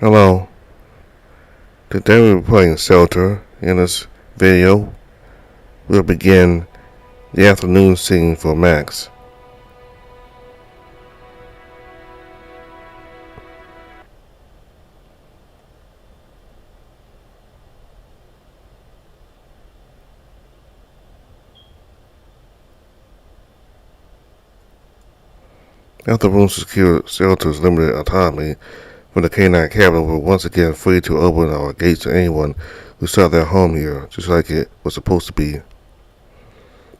Hello, today we're playing Shelter. In this video, we'll begin the afternoon scene for Max. After room secured Shelter's limited autonomy from the K9 cabin, we're once again free to open our gates to anyone who sought their home here, just like it was supposed to be.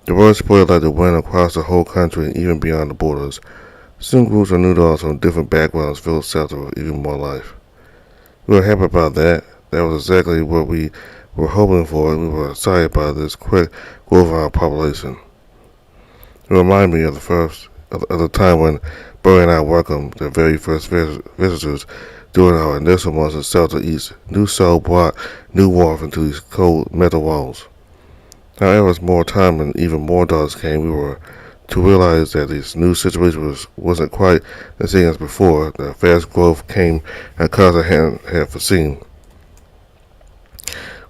The word spread like the wind across the whole country and even beyond the borders. Some groups of new dogs from different backgrounds filled Shelter with even more life. We were happy about that. That was exactly what we were hoping for, and we were excited by this quick growth in our population. It reminded me of the time when Burry and I welcomed the very first visitors during our initial months at Shelter East. New soul brought new warmth into these cold metal walls. However, as more time and even more dogs came, we were to realize that this new situation wasn't quite the same as before. The fast growth came at a cost I hadn't foreseen.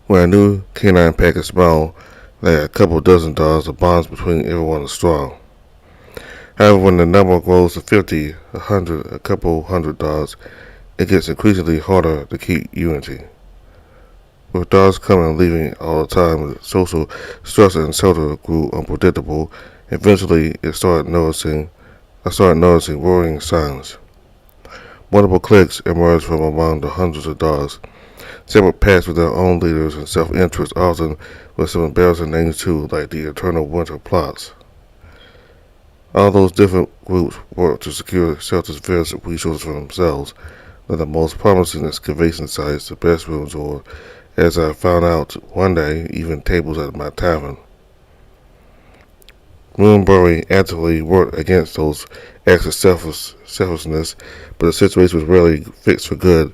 When a new canine package smelled like a couple dozen dogs, the bonds between everyone is strong. However, when the number grows to 50, 100, a couple hundred dogs, it gets increasingly harder to keep unity. With dogs coming and leaving all the time, the social structure in Shelter grew unpredictable. Eventually, I started noticing worrying signs. Multiple cliques emerged from among the hundreds of dogs. Separate packs with their own leaders and self-interest, often with some embarrassing names too, like the Eternal Winter Plots. All those different groups worked to secure Shelter's various resources for themselves, like the most promising excavation sites, the best rooms, or, as I found out one day, even tables at my tavern. Moonbury actively worked against those acts of selfishness, but the situation was rarely fixed for good.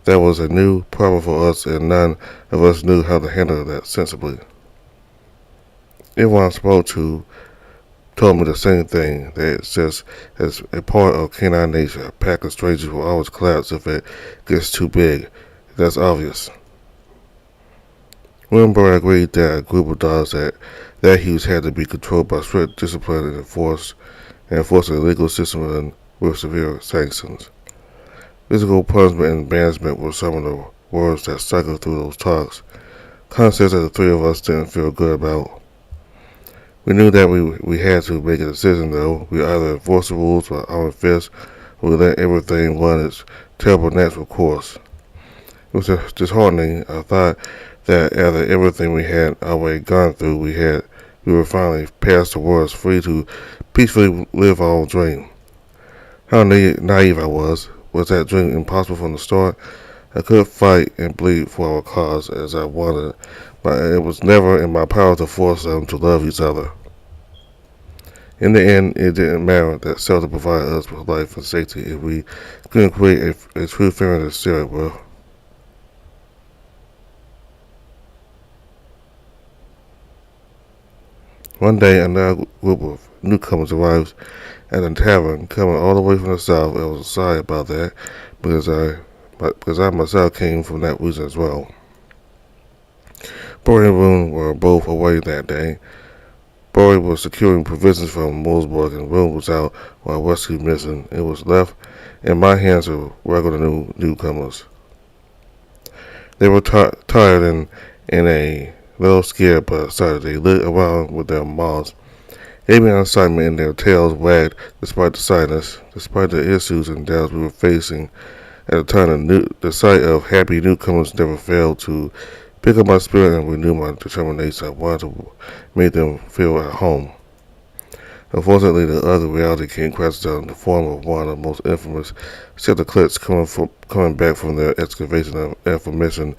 That was a new problem for us, and none of us knew how to handle that sensibly. Everyone I spoke to told me the same thing, that it's just as a part of canine nature. A pack of strangers will always collapse if it gets too big. That's obvious. Willenberg agreed that a group of dogs that huge had to be controlled by strict discipline and enforce a legal system and with severe sanctions. Physical punishment and banishment were some of the words that cycled through those talks, concepts that the three of us didn't feel good about. We knew that we had to make a decision, though. We either enforce the rules by our fists, or we let everything run its terrible natural course. It was disheartening. I thought that after everything we had already gone through, we were finally past the worst, free to peacefully live our own dream. How naive I was. Was that dream impossible from the start? I could fight and bleed for our cause as I wanted, but it was never in my power to force them to love each other. In the end, it didn't matter that Shelter provided us with life and safety if we couldn't create a true family to share it with. One day, another group of newcomers arrived at the tavern, coming all the way from the south. I was sorry about that, because I myself came from that region as well. Burry and Roon were both away that day. Burry was securing provisions from Moosburg, and Roon was out on a rescue mission. It was left in my hands of regular newcomers. They were tired and in a little scared, but excited. They looked around with their mouths gaping in excitement, and their tails wagged despite the silence. Despite the issues and doubts we were facing at the time, the sight of happy newcomers never failed to pick up my spirit and renew my determination. I wanted to make them feel at home. Unfortunately, the ugly reality came crashing down in the form of one of the most infamous Shelter cliques coming back from their excavation of information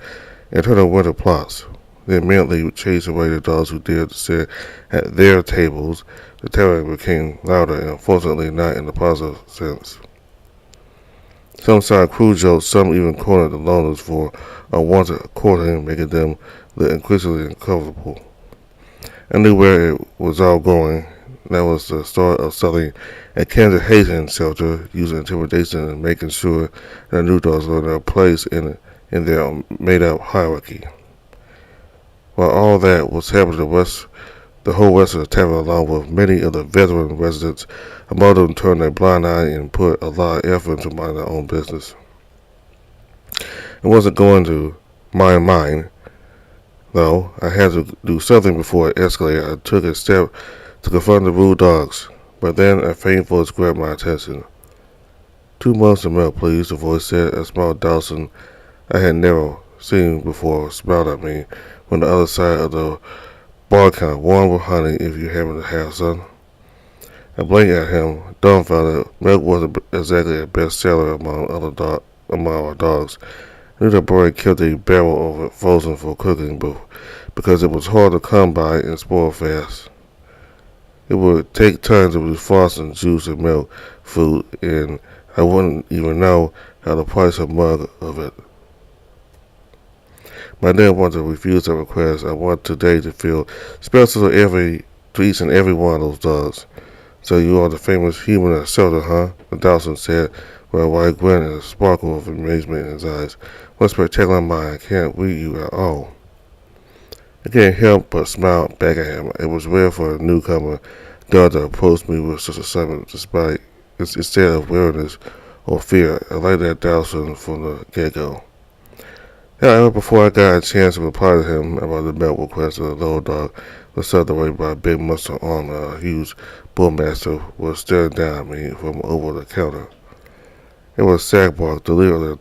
and Eternal Winter Plots. They immediately chased away the dogs who dared to sit at their tables. The terror became louder, and unfortunately not in the positive sense. Some started crude jokes, some even cornered the loners for unwanted courting, making them look increasingly uncomfortable. I knew where it was all going. That was the start of selling a Kansas Haitian shelter, using intimidation and making sure that new dogs learned their place in their made-up hierarchy. While all that was happening, the whole rest of the tavern, along with many of the veteran residents, among them turned a blind eye and put a lot of effort into minding their own business. It wasn't going to mind mine, though. I had to do something before it escalated. I took a step to confront the rude dogs, but then a faint voice grabbed my attention. 2 months of milk, please, the voice said. A small Dawson I had never seen before smiled at me from the other side of the bar counter. Warm with honey if you happen to have some. I blinked at him, dumbfounded. Milk wasn't exactly a bestseller among our dogs. I knew that Boyd kept a barrel of it frozen for cooking, but because it was hard to come by and spoil fast. It would take time to defrost and juice and milk food, and I wouldn't even know how to price a mug of it. But I didn't want to refuse that request. I want today to feel special to each and every one of those dogs. So you are the famous human at shelter, huh? The Dawson said, with a wide grin and a sparkle of amazement in his eyes. What spectacular mind! I can't read you at all. I can't help but smile back at him. It was rare for a newcomer dog to approach me with such excitement, despite instead of weariness or fear. I liked that Dawson from the get-go. However, before I got a chance to reply to him about the milk request, the little dog was separated by a big muscle arm, and a huge bullmastiff was staring down at me from over the counter. It was Sagbark, the leader of the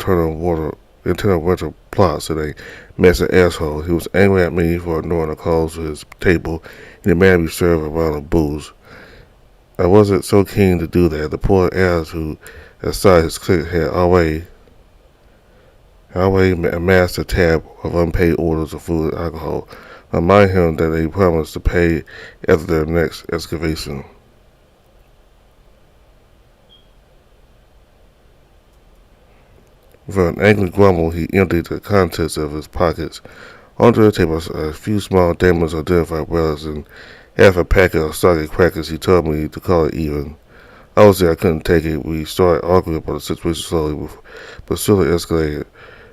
internal winter plots, and a massive asshole. He was angry at me for ignoring the calls to his table and demanded we serve a round of booze. I wasn't so keen to do that. The poor ass who aside his clique had already amassed a tab of unpaid orders of food and alcohol. I remind him that they promised to pay after their next excavation. With an angry grumble, he emptied the contents of his pockets onto the table. A few small diamonds identified relics and half a packet of soggy crackers. He told me to call it even. Obviously, I couldn't take it. We started arguing about the situation slowly, but slowly escalated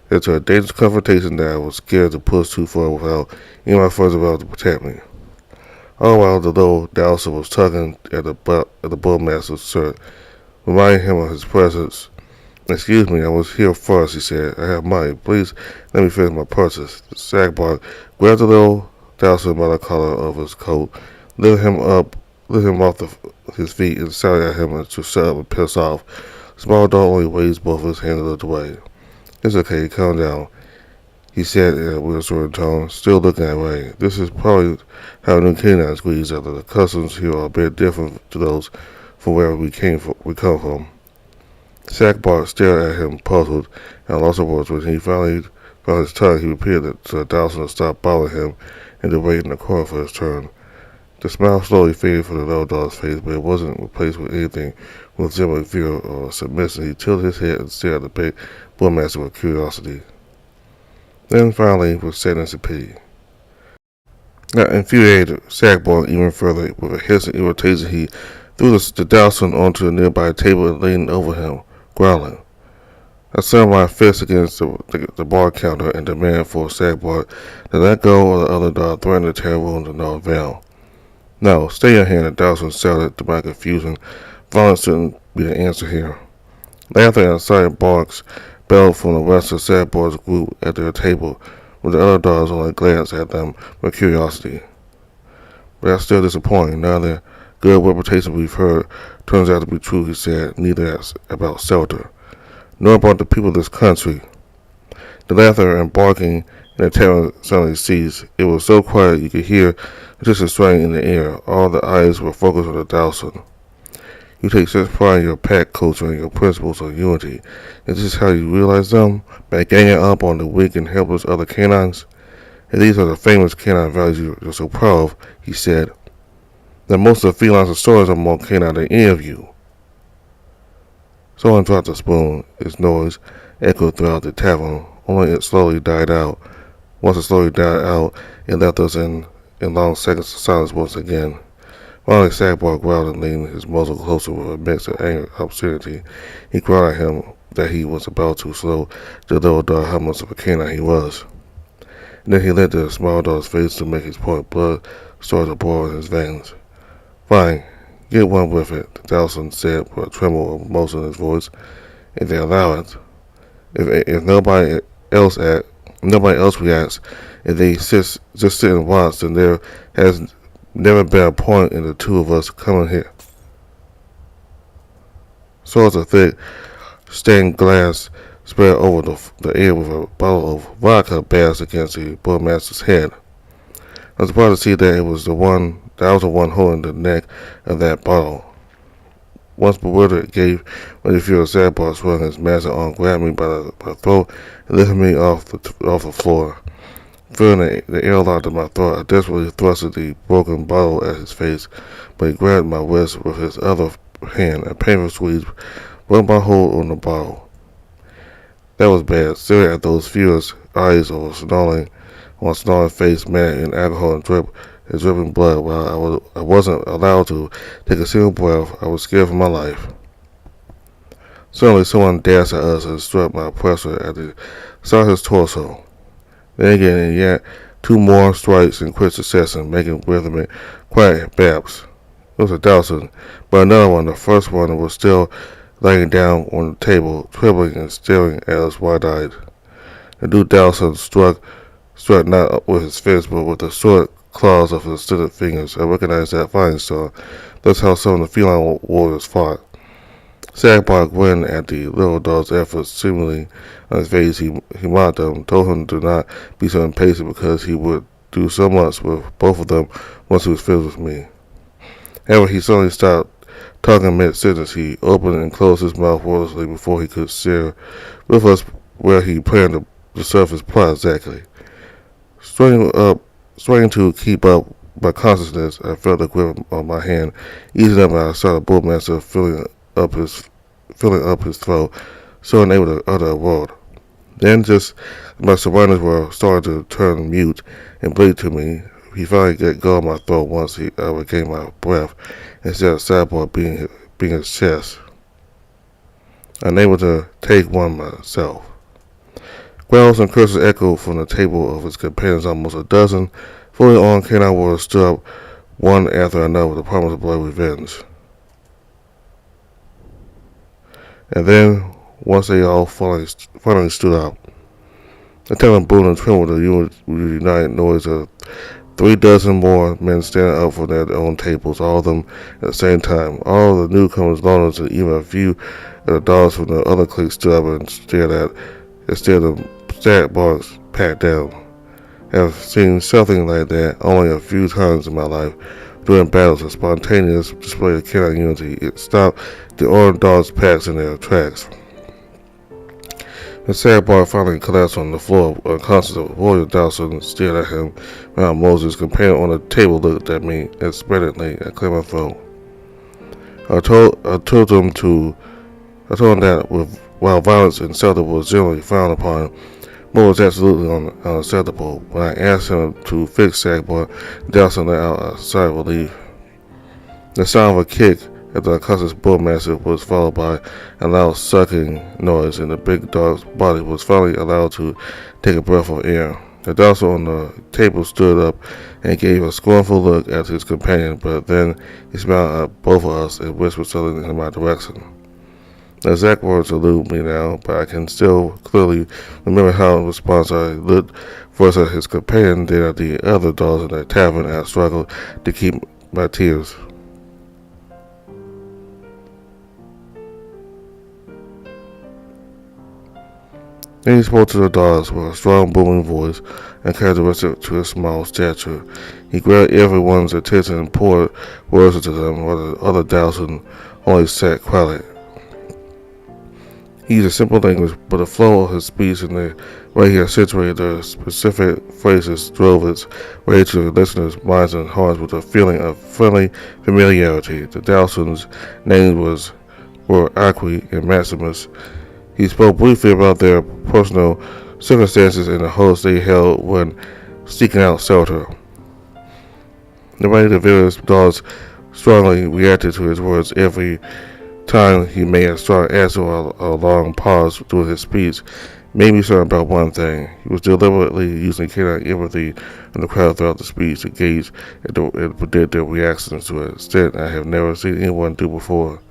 into a dangerous confrontation that I was scared to push too far without any of my friends around to protect me. All while the little Dowser was tugging at the bullmaster's shirt, reminding him of his presence. Excuse me, I was here first, he said. I have money. Please let me finish my purchase. The Sagbark grabbed the little Dowser by the collar of his coat, lifted him off his feet, and shouted at him to shut up and piss off. The small dog only raised both his hands and looked away. It's okay, calm down, he said in a reassuring tone, still looking away. This is probably how new canines greet each other. The customs here are a bit different to those from where we come from. Sagbark stared at him, puzzled, and lost his words. When he finally found his tongue, he repeated it to Dawson to stop bothering him and to wait in the corner for his turn. The smile slowly faded from the little dog's face, but it wasn't replaced with anything resembling fear or submission. He tilted his head and stared at the big bullmaster with curiosity. Then finally, with sadness and pity. That infuriated Sagbark even further. With a hiss of irritation, he threw the Dawson onto a nearby table and leaned over him, growling. I slammed my fist against the bar counter and demanded for Sagbark to let go of the other dog, threatening to tear wounds to no avail. No, stay your hand, the Dawson shouted to my confusion. Violence shouldn't be the answer here. Laughter and excited barks bellowed from the rest of Sagbark's group at their table, with the other dogs only glanced at them with curiosity. But that's still disappointing. None of the good reputation we've heard turns out to be true, he said, neither about shelter, nor about the people of this country. The laughter and barking in the tavern suddenly ceased. It was so quiet you could hear just a swing in the air. All the eyes were focused on the Dawson. You take such pride in your pack culture and your principles of unity. Is this how you realize them? By ganging up on the weak and helpless other canines? And these are the famous canine values you're so proud of, he said. That most of the felines and stories are more canine than any of you. Someone dropped a spoon. Its noise echoed throughout the tavern. Only it slowly died out. Once it slowly died out, it left us in long seconds of silence once again. Finally, Sackboy growled and leaned his muzzle closer with a mix of anger and obscenity. He growled at him that he was about to slow the little dog how much of a canine he was. And then he lit the small dog's face to make his point. Blood started to boil in his veins. Fine, get one with it, the Dawson said with a tremble of emotion in his voice. If they allow it. If nobody else reacts, if they just sit and watch, then there has never been a point in the two of us coming here. Swords of thick stained glass spread over the air with a bottle of vodka bashed against the Bullmaster's head. I was surprised to see that I was the one holding the neck of that bottle. Once bewildered, gave when he feel Sackboy swung his massive arm, grabbed me by the throat, and lifted me off the floor. Feeling the air locked in my throat, I desperately thrusted the broken bottle at his face, but he grabbed my wrist with his other hand. A painful squeeze broke my hold on the bottle. That was bad, staring at those furious eyes of a snarling face, man in alcohol and dripping blood. While I wasn't allowed to take a single breath, I was scared for my life. Suddenly, someone dashed at us and struck my oppressor at the side of his torso. Then again, and yet 2 more strikes in quick succession, making rhythmic, quiet babs. It was a Dawson, but another one. The first one was still lying down on the table, trembling and staring at us wide-eyed. The new Dawson struck not with his fist, but with the short claws of his extended fingers. I recognized that fighting style. That's how some of the feline warriors fought. Sackboy grinned at the little dog's efforts, seemingly on his face. He mocked them, told him to not be so impatient because he would do so much with both of them once he was finished with me. However, he suddenly stopped talking mid-sentence. He opened and closed his mouth wordlessly before he could share with us where he planned to serve his plot exactly. Struggling to keep up my consciousness, I felt the grip on my hand easing up, and I saw the Bullmaster filling up his throat, so unable to utter a word. Then, just as my surroundings were starting to turn mute and bleed to me, he finally let go of my throat once I regained my breath, instead of Sackboy being his chest. Unable to take one myself. Growls and curses echoed from the table of his companions. Almost a dozen fully armed canine warriors stood up one after another with the promise of bloody revenge. And then, once they all finally stood up, the town boomed and trembled with the united noise of 3 dozen more men standing up from their own tables, all of them at the same time. All of the newcomers, loners, and even a few of the dogs from the other clique stood up and stared of Sackboy's packed down. I have seen something like that only a few times in my life. During battles, a spontaneous display of canine unity. It stopped the armed dogs' packs in their tracks. The Sackboy finally collapsed on the floor, unconscious. Warrior Dawson stared at him, while Moses' companion on the table looked at me expectantly and cleared my throat. I told him that while violence and self was generally frowned upon, Moore was absolutely unacceptable. When I asked him to fix Sackboy, Dawson let out a sigh of relief. The sound of a kick at the unconscious Bullmaster was followed by a loud sucking noise, and the big dog's body was finally allowed to take a breath of air. The Dawson on the table stood up and gave a scornful look at his companion, but then he smiled at both of us and whispered something in my direction. The exact words elude me now, but I can still clearly remember how in response I looked first at his companion, then at the other dogs in the tavern, and I struggled to keep my tears. Then he spoke to the dogs with a strong booming voice and characteristic to his small stature. He grabbed everyone's attention and poured words into them, while the other Dawson only sat quiet. He used a simple language, but the flow of his speech and the way he accentuated the specific phrases drove its way to the listeners' minds and hearts with a feeling of friendly familiarity. The Dawsons' names were Aqui and Maximus. He spoke briefly about their personal circumstances and the hopes they held when seeking out shelter. The way the various dogs strongly reacted to his words every time he made a strong answer or a long pause during his speech. Made me certain about one thing. He was deliberately using canine empathy in the crowd throughout the speech to gauge and predict their reactions to an extent I have never seen anyone do before.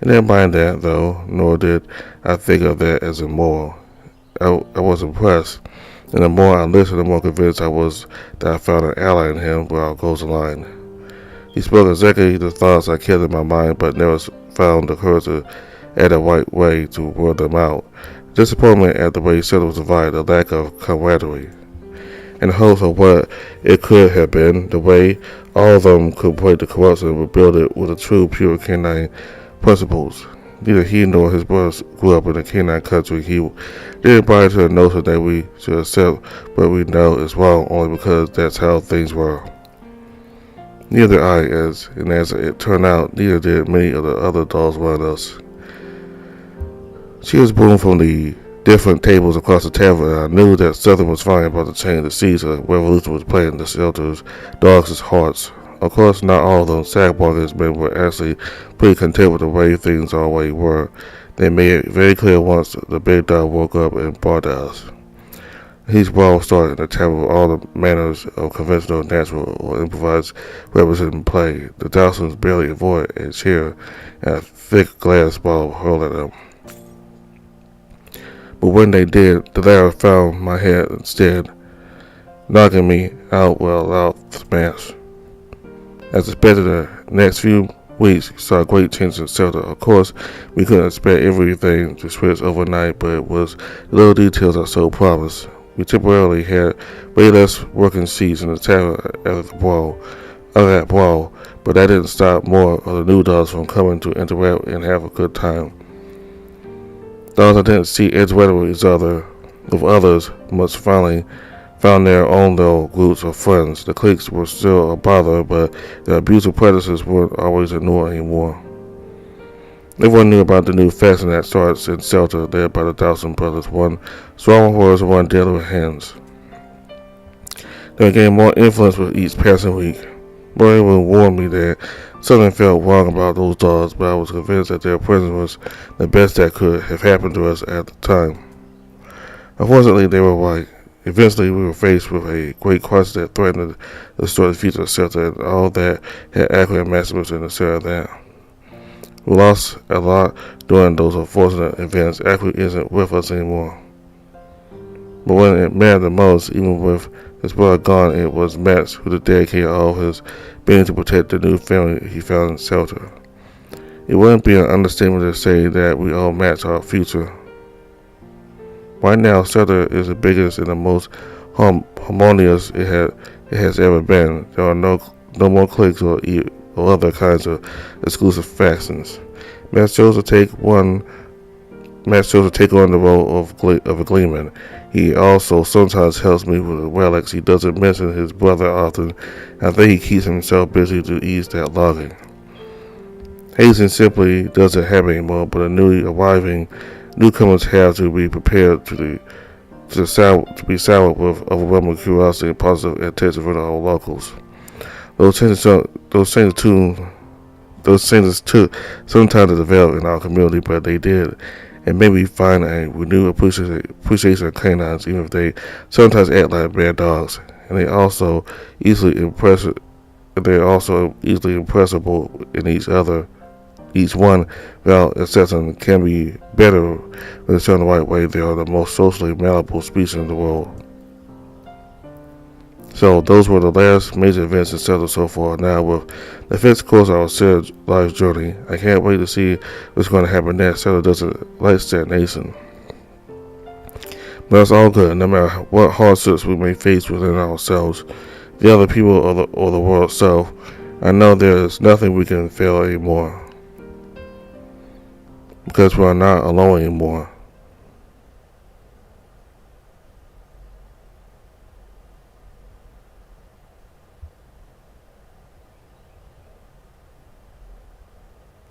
I didn't mind that, though, nor did I think of that as immoral. I was impressed, and the more I listened, the more convinced I was that I found an ally in him where our goals aligned. He spoke exactly the thoughts I kept in my mind, but never found the courage to add the right way to word them out. Disappointment at the way Settle was divided, the lack of camaraderie, and hopes of what it could have been, the way all of them could break the corruption and rebuild it with a true, pure canine principles. Neither he nor his brothers grew up in a canine country. He didn't buy into the notion that we should accept what we know is wrong only because that's how things were. Neither I, as it turned out, neither did many of the other dolls around us. She was born from the different tables across the tavern, and I knew that something was finally about to change. The seeds of revolution was playing the shelter's dogs' hearts. Of course, not all of them sackbarkers men were actually pretty content with the way things always were. They made it very clear once the big dog woke up and barked at us. His brawl started in the tavern with all the manners of conventional, natural, or improvised weapons in play. The Dawsons barely avoided a chair and a thick glass ball hurled at them. But when they did, the latter found my head instead, knocking me out with a loud smash. As expected, the next few weeks saw great changes in Zelda. Of course, we couldn't expect everything to switch overnight, but it was the little details that so promised. We temporarily had way less working seats in the tavern after that brawl, but that didn't stop more of the new dogs from coming to interact and have a good time. Those that didn't see interacting with others must finally found their own little groups of friends. The cliques were still a bother, but the abusive predators weren't always ignored anymore. Everyone knew about the new faction that started in Shelter, led by the Dawson brothers, one strong words and one deadly with hands. They gained more influence with each passing week. Everyone warned me that something felt wrong about those dogs, but I was convinced that their presence was the best that could have happened to us at the time. Unfortunately, they were right. Eventually, we were faced with a great crisis that threatened to destroy the future of Shelter, and all that had accurate maximus in the center of that. We lost a lot during those unfortunate events. Ackley isn't with us anymore. But when it mattered the most, even with his brother gone, it was Max who dedicated all of his being to protect the new family he found in Shelter. It wouldn't be an understatement to say that we owe Max our future. Right now, Shelter is the biggest and the most harmonious it has ever been. There are no more cliques or other kinds of exclusive factions. Matt chose to take on the role of a gleeman. He also sometimes helps me with the relics. He doesn't mention his brother often. I think he keeps himself busy to ease that logging. Hazing simply doesn't happen anymore, but the newly arriving newcomers have to be prepared to be soured with overwhelming curiosity and positive attention from the old locals. Those changes took some time to develop in our community, but they did, and made me find a renewed appreciation of canines, even if they sometimes act like bad dogs. And they're also easily impressible in each other. Each one, without exception, can be better when it's done the right way. They are the most socially malleable species in the world. So those were the last major events in Zelda so far. Now with the fifth course of our Zelda life journey, I can't wait to see what's going to happen next. Zelda doesn't like stagnation. But it's all good, no matter what hardships we may face within ourselves, the other people or the world itself. I know there is nothing we can fail anymore, because we are not alone anymore.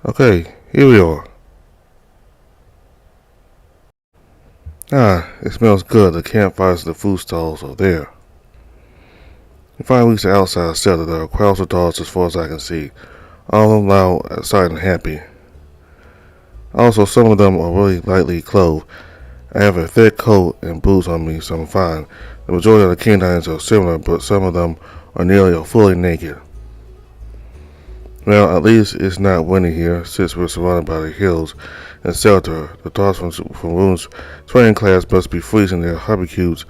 Okay, here we are. It smells good. The campfires and the food stalls are there. We finally reached the outside cellar. There are crowds of dogs as far as I can see. all of them loud, excited, and happy. Also, some of them are really lightly clothed. I have a thick coat and boots on me, so I'm fine. The majority of the canines are similar, but some of them are nearly or fully naked. Well, at least it's not windy here, since we're surrounded by the hills and shelter. The dogs from Rune's training class must be freezing their barbecues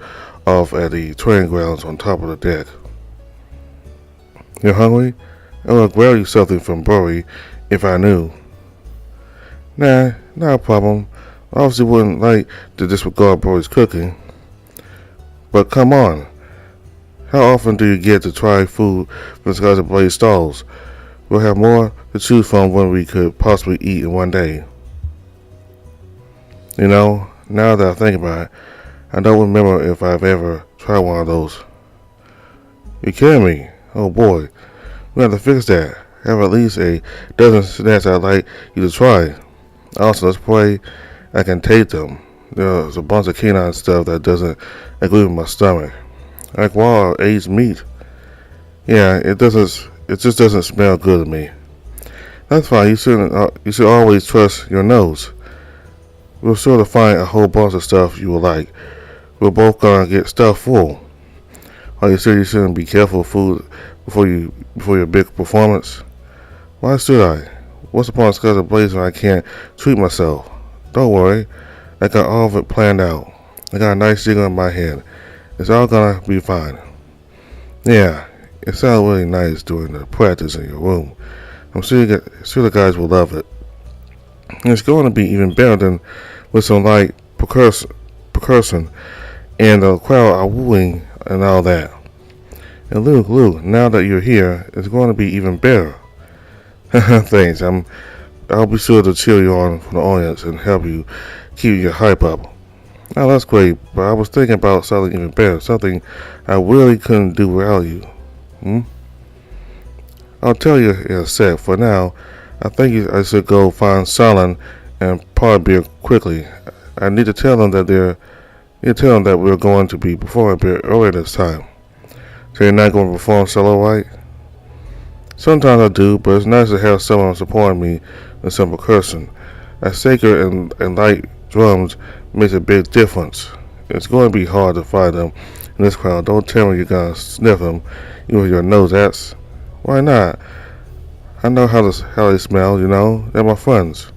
off at the training grounds on top of the deck. You're hungry? I would grab you something from Bury if I knew. Nah, not a problem. I obviously wouldn't like to disregard Bury's cooking. But come on. How often do you get to try food from Skies Ablaze stalls? We'll have more to choose from when we could possibly eat in one day. You know, now that I think about it, I don't remember if I've ever tried one of those. You kidding me? Oh boy, we have to fix that. Have at least a dozen snacks I'd like you to try. Also, let's pray I can taste them. There's a bunch of canine stuff that doesn't agree with my stomach. Like wild aged meat. Yeah, it just doesn't smell good to me. That's fine. You should always trust your nose. We'll sure to find a whole bunch of stuff you will like. We're both gonna get stuff full. Are you sure you shouldn't be careful with food before your big performance? Why should I? What's the point of Skies Ablaze when I can't treat myself? Don't worry. I got all of it planned out. I got a nice jiggle in my head. It's all gonna be fine. Yeah. It sounded really nice during the practice in your room. I'm sure the guys will love it. And it's going to be even better than with some light percussion and the crowd are wooing and all that. And Luke, now that you're here, it's going to be even better. Thanks. I'll be sure to cheer you on from the audience and help you keep your hype up. Now that's great, but I was thinking about something even better, something I really couldn't do without you. I'll tell you in a sec. For now, I think I should go find Solon and Parbeer quickly. I need to tell them that we're going to be performing a bit earlier this time. So you're not going to perform solo, right? Sometimes I do, but it's nice to have someone supporting me with some percussion. A sacred and light drums makes a big difference. It's going to be hard to find them in this crowd. Don't tell me you're going to sniff them with your nose. That's why not? I know how they smell, you know. They're my friends.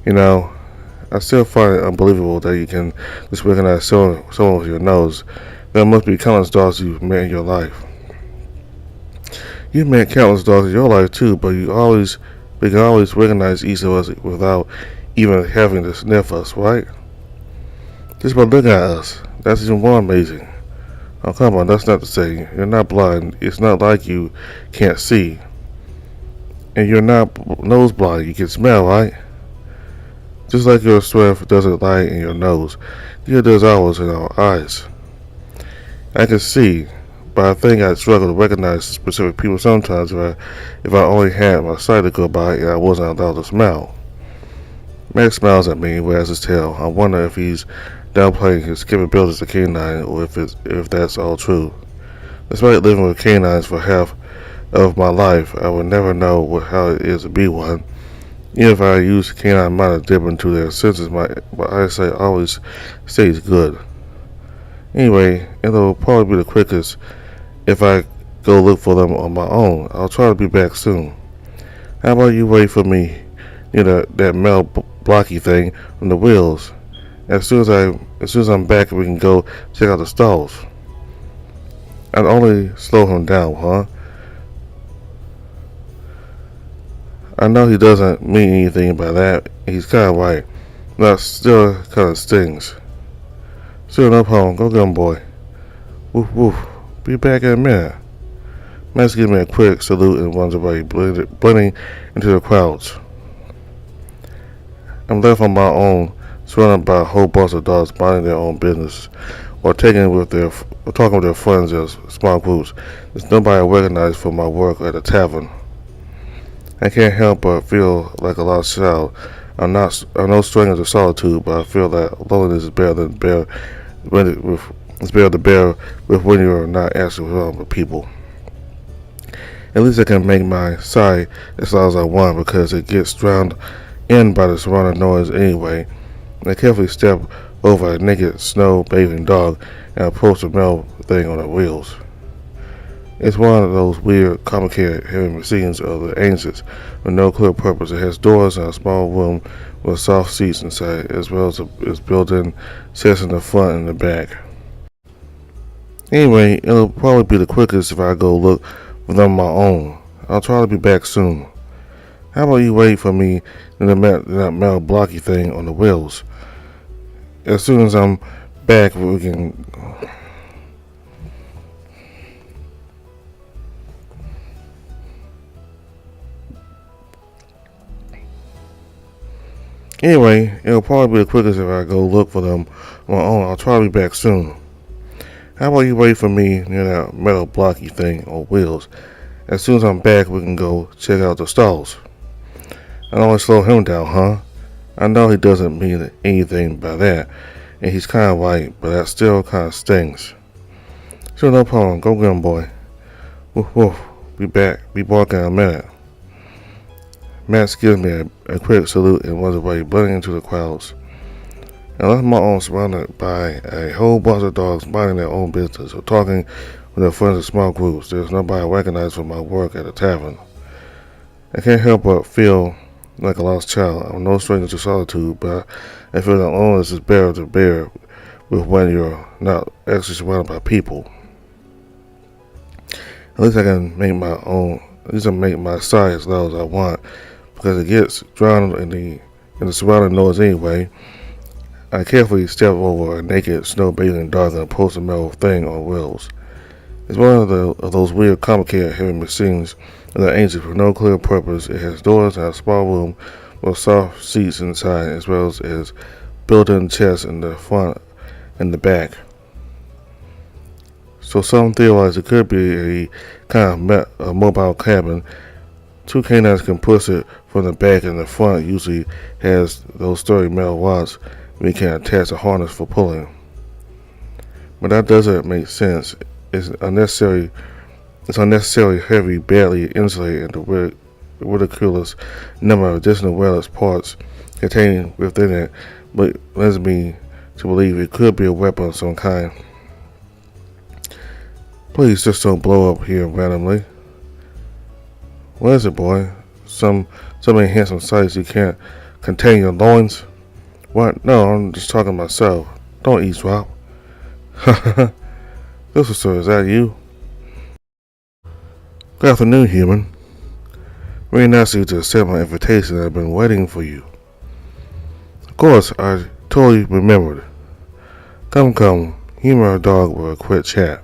You know, I still find it unbelievable that you can just recognize someone with your nose. There must be countless dogs you've met in your life. You've met countless dogs in your life too, but we can always recognize each of us without even having to sniff us, right? Just by looking at us, that's even more amazing. Oh, come on, that's not to say you're not blind. It's not like you can't see. And you're not nose blind. You can smell, right? Just like your strength doesn't lie in your nose, neither does ours in our eyes. I can see, but I think I struggle to recognize specific people sometimes if I only had my sight to go by and I wasn't allowed to smell. Max smiles at me, wags his tail. I wonder if he's downplaying his capabilities as a canine or if that's all true. Despite living with canines for half of my life, I would never know how it is to be one. Even if I use canine mind to dip into their senses, my eyesight always stays good. Anyway, it'll probably be the quickest if I go look for them on my own. I'll try to be back soon. How about you wait for me near that metal blocky thing on the wheels? As soon as I'm back, we can go check out the stalls. I'd only slow him down, huh? I know he doesn't mean anything by that. He's kind of right. That still kind of stings. Still no problem. Go get him, boy. Woof woof. Be back in a minute. Max gives me a quick salute and runs away, blending into the crowds. I'm left on my own, surrounded by a whole bunch of dogs minding their own business, or talking with their friends as small groups. There's nobody I recognize from my work at the tavern. I can't help but feel like a lost child. I'm no stranger to solitude, but I feel that loneliness is better to bear with when you're not actually around with people. At least I can make my side as loud as I want because it gets drowned in by the surrounding noise anyway. I carefully step over a naked snow-bathing dog and approach the metal thing on the wheels. It's one of those weird, complicated, heavy machines of the ancients with no clear purpose. It has doors and a small room with soft seats inside, as well as its built-in sets in the front and the back. Anyway, it'll probably be the quickest if I go look for them on my own. I'll try to be back soon. How about you wait for me in that metal blocky thing on the wheels? As soon as I'm back, we can... Anyway, it'll probably be the quickest if I go look for them on my own. I'll try to be back soon. How about you wait for me near that metal blocky thing on wheels? As soon as I'm back, we can go check out the stalls. I don't want to slow him down, huh? I know he doesn't mean anything by that, and he's kind of right, but that still kind of stings. Sure, no problem. Go get him, boy. Woof, woof. Be back. Be back in a minute. Max gives me a quick salute and runs away, blending into the crowds. I left my own surrounded by a whole bunch of dogs minding their own business or talking with their friends in small groups. There's nobody I recognize from my work at the tavern. I can't help but feel like a lost child. I'm no stranger to solitude, but I feel that loneliness is better to bear with when you're not actually surrounded by people. At least I can make my side as loud as I want, because it gets drowned in the surrounding noise anyway. I carefully step over a naked snow-bathing dog and approach a metal thing on wheels. It's one of those weird, complicated, heavy machines that are ancient for no clear purpose. It has doors and a small room with soft seats inside, as well as built-in chests in the front and the back. So some theorize it could be a kind of a mobile cabin. Two canines can push it from the back, and the front usually has those sturdy metal rods we can attach a harness for pulling. But that doesn't make sense. It's unnecessarily heavy, badly insulated, and the ridiculous number of additional wireless parts contained within it but leads me to believe it could be a weapon of some kind. Please just don't blow up here randomly. What is it, boy? So many handsome sights you can't contain your loins? What? No, I'm just talking to myself. Don't eavesdrop. Sir, is that you? Good afternoon, human. Very nice of you to accept my invitation. I've been waiting for you. Of course, I totally remembered. Come, humor a dog with a quick chat.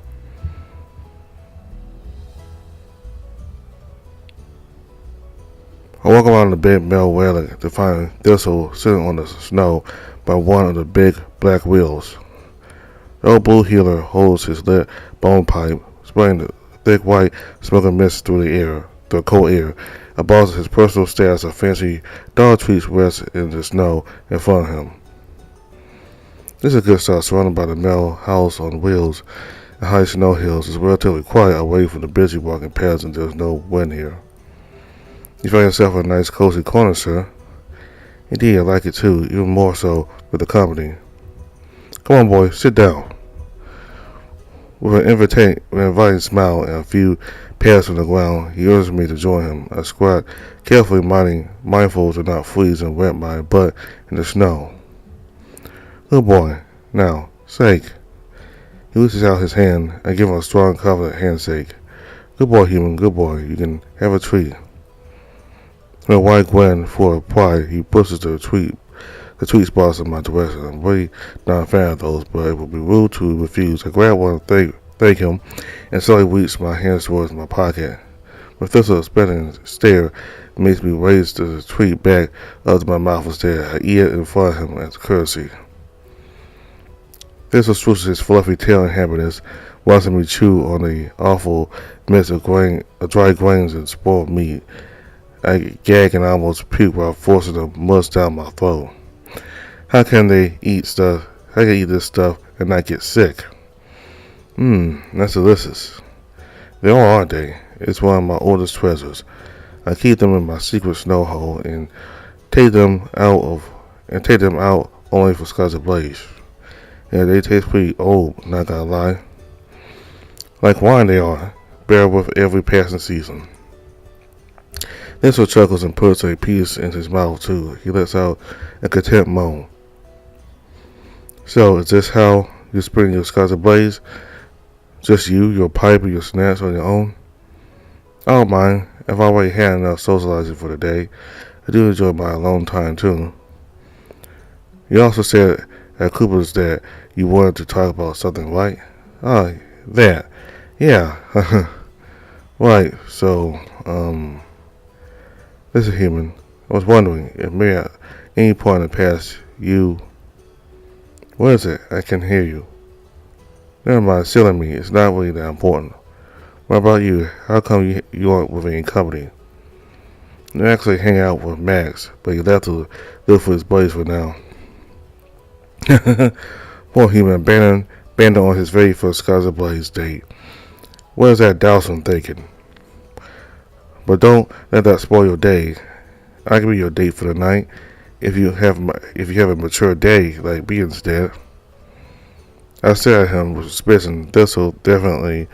I walk around the big metal railing to find Thistle sitting on the snow by one of the big black wheels. The old blue healer holds his lit bone pipe, spraying the thick white smoking mist through the cold air. Above his personal stash of fancy dog treats rests in the snow in front of him. This is a good start, surrounded by the metal house on wheels and high snow hills. It's relatively quiet away from the busy walking paths, and there's no wind here. You find yourself in a nice cozy corner, sir. Indeed, I like it too, even more so with the company. Come on, boy, sit down. With an inviting smile and a few pats on the ground, he urges me to join him. I squat, carefully mindful to not freeze and wet my butt in the snow. Good boy. Now, shake. He reaches out his hand. I give him a strong, confident handshake. Good boy, human, good boy. You can have a treat. With a wide grin for pride, he pushes the tweet spots in my direction. I'm really not a fan of those, but it would be rude to refuse. I grab one and thank him, and slowly reach my hands towards my pocket. With this expectant stare, it makes me raise the tweet back up to my mouth instead. I eat it in front of him as courtesy. This swooshes his fluffy tail in happiness, watching me chew on the awful mess of dry grains and spoiled meat. I gag and almost puke while forcing the mud down my throat. How can they eat this stuff and not get sick? That's delicious. They are, aren't they? It's one of my oldest treasures. I keep them in my secret snow hole and take them out only for Scotch Blaze. Yeah, they taste pretty old, not gonna lie. Like wine they are, bear with every passing season. Nixel chuckles and puts a piece in his mouth too. He lets out a content moan. So, is this how you spring your Scotch Blaze? Just you, your pipe, and your snacks on your own? I don't mind. I've already had enough socializing for the day. I do enjoy my alone time too. You also said at Cooper's that you wanted to talk about something, right? Oh, that. Yeah. Right, so, listen, human. I was wondering if maybe at any point in the past you... What is it? I can hear you. Never mind, silly me. It's not really that important. What about you? How come you aren't with any company? You actually hang out with Max, but you left to live for his buddies for now. Poor human abandoned on his very first Scotch Blaze date. What is that Dawson thinking? But don't let that spoil your day. I can be your date for the night if you have a mature day like me instead. I stared at him with suspicion. Thistle definitely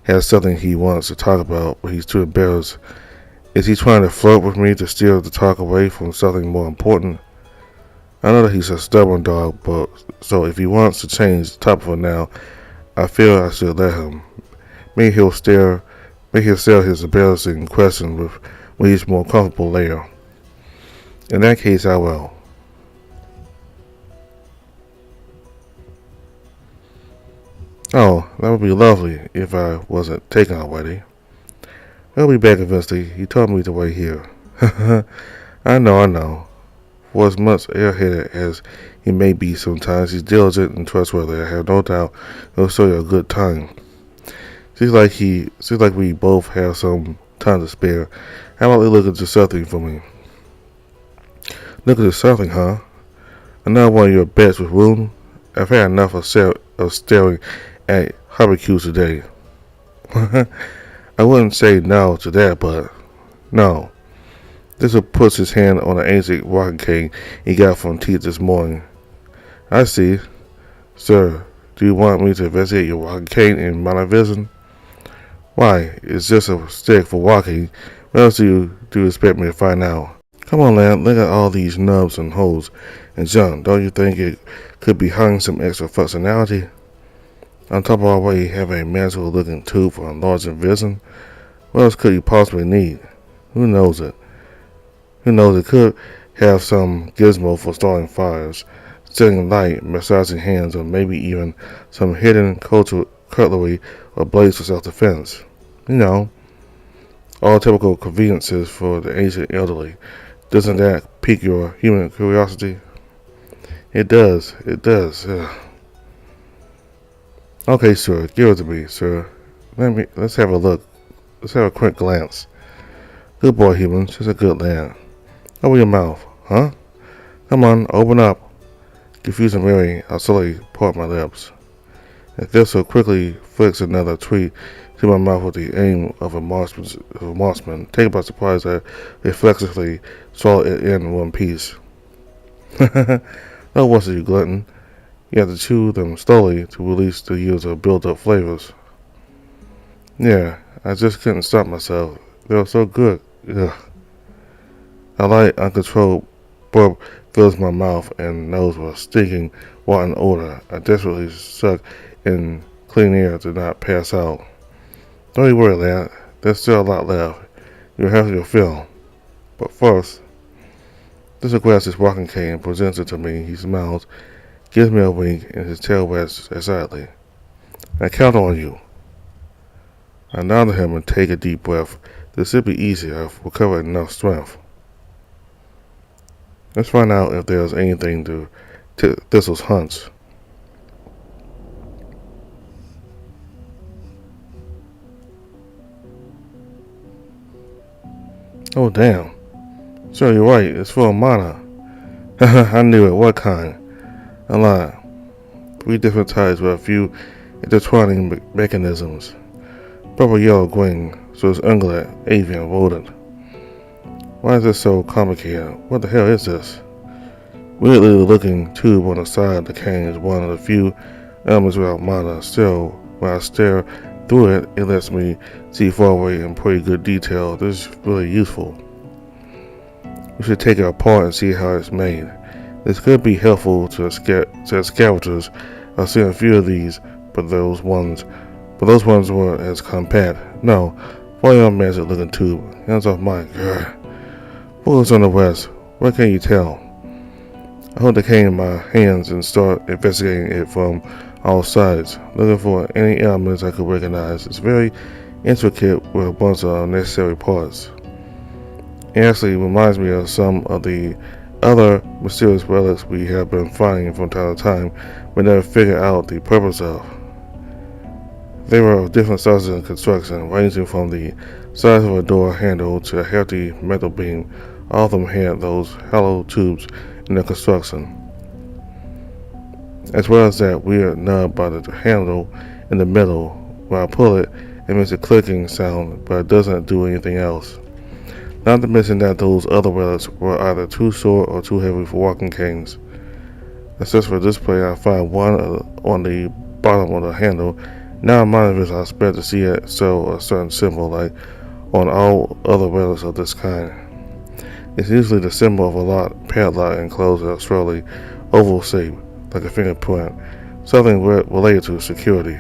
has something he wants to talk about, but he's too embarrassed. Is he trying to flirt with me to steer the talk away from something more important? I know that he's a stubborn dog, but so if he wants to change the topic for now, I feel I should let him. Maybe he'll sell his embarrassing question when he's more comfortable later. In that case, I will. Oh, that would be lovely if I wasn't taken already. He'll be back eventually. He told me to wait here. I know. For as much airheaded as he may be sometimes, he's diligent and trustworthy. I have no doubt he'll show you a good time. Seems like we both have some time to spare. How about you look into something for me? Look into something, huh? Another one of your bets with Room? I've had enough of staring at barbecues today. I wouldn't say no to that, but no. Thistle puts his hand on the ancient walking cane he got from Teeth this morning. I see. Sir, do you want me to investigate your walking cane in Monovision? Why, it's just a stick for walking. What else do you expect me to find out? Come on, lad, look at all these nubs and holes and junk. Don't you think it could be hung some extra functionality? On top of already have a magical looking tube for enlarging vision. What else could you possibly need? Who knows it? It could have some gizmo for starting fires, setting light, massaging hands, or maybe even some hidden cutlery or blades for self-defense. All typical conveniences for the ancient elderly. Doesn't that pique your human curiosity? It does. Okay, sir, give it to me, sir. Let's have a look. Let's have a quick glance. Good boy, human. Just a good lad. Open your mouth, huh? Come on, open up. Confused and weary, I slowly part my lips. And Thistle quickly flicks another tweet to my mouth with the aim of a marksman. Taken by surprise, I reflexively swallow it in one piece. No what's it, you glutton. You have to chew them slowly to release the yields of built-up flavors. Yeah, I just couldn't stop myself. They were so good. Ugh. A light, uncontrolled burp fills my mouth and nose with a stinking, rotten odor. I desperately suck in clean air to not pass out. Don't you worry, lad. There's still a lot left. You'll have your fill. But first, Thistle grabs his walking cane and presents it to me. He smiles, gives me a wink, and his tail wags excitedly. I count on you. I nod at him and take a deep breath. This should be easy. I've recovered enough strength. Let's find out if there's anything to Thistle's hunch. Oh, damn. Sure, you're right. It's full of mana. I knew it. What kind? A lot. 3 different types with a few intertwining mechanisms. purple, yellow, green, so it's ungulate, avian, rodent. Why is this so complicated? What the hell is this? Weirdly looking tube on the side of the cane is one of the few elements without mana. Still, when I stare through it, it lets me see far away in pretty good detail. This is really useful. We should take it apart and see how it's made. This could be helpful to scavengers. I've seen a few of these, but those ones weren't as compact. No, funny on magic looking tube. Hands off mine. Focus on the west. What can you tell? I hold the cane in my hands and start investigating it from all sides, looking for any elements I could recognize. It's very intricate with a bunch of unnecessary parts. It actually reminds me of some of the other mysterious relics we have been finding from time to time, but never figured out the purpose of. They were of different sizes and construction, ranging from the size of a door handle to a hefty metal beam. All of them had those hollow tubes in their construction, as well as that weird nub by the handle in the middle. When I pull it, it makes a clicking sound, but it doesn't do anything else. Not to mention that those other relics were either too short or too heavy for walking canes. As for display, I find one on the bottom of the handle. Now in my vision, I expect to see it show a certain symbol, like on all other relics of this kind. It's usually the symbol of a lock, padlock, enclosed in a slowly oval shape, like a fingerprint, something related to security.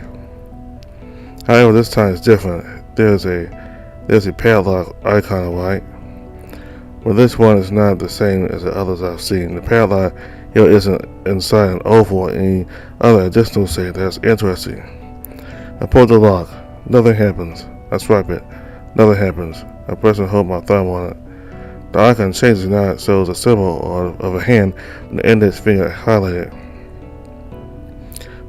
However, this time it's different. There's a padlock icon, right? Well, this one is not the same as the others I've seen. The padlock here isn't inside an oval or any other additional shape. That's interesting. I pull the lock. Nothing happens. I swipe it. Nothing happens. I press and hold my thumb on it. The icon changes now. It shows a symbol of a hand with the index finger highlighted.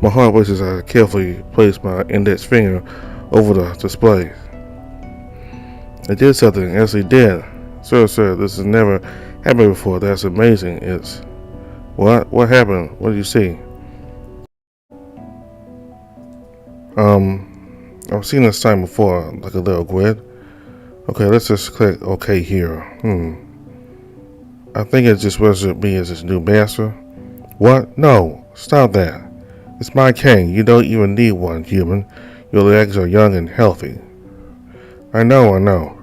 My heart races as I carefully place my index finger over the display. It did something. Yes, it did. Sir, this has never happened before. That's amazing. It's... What happened? What did you see? I've seen this sign before, like a little grid. Okay, let's just click OK here. I think it just registered me as its new master. What? No, stop that. It's my cane. You don't even need one, human. Your legs are young and healthy. I know.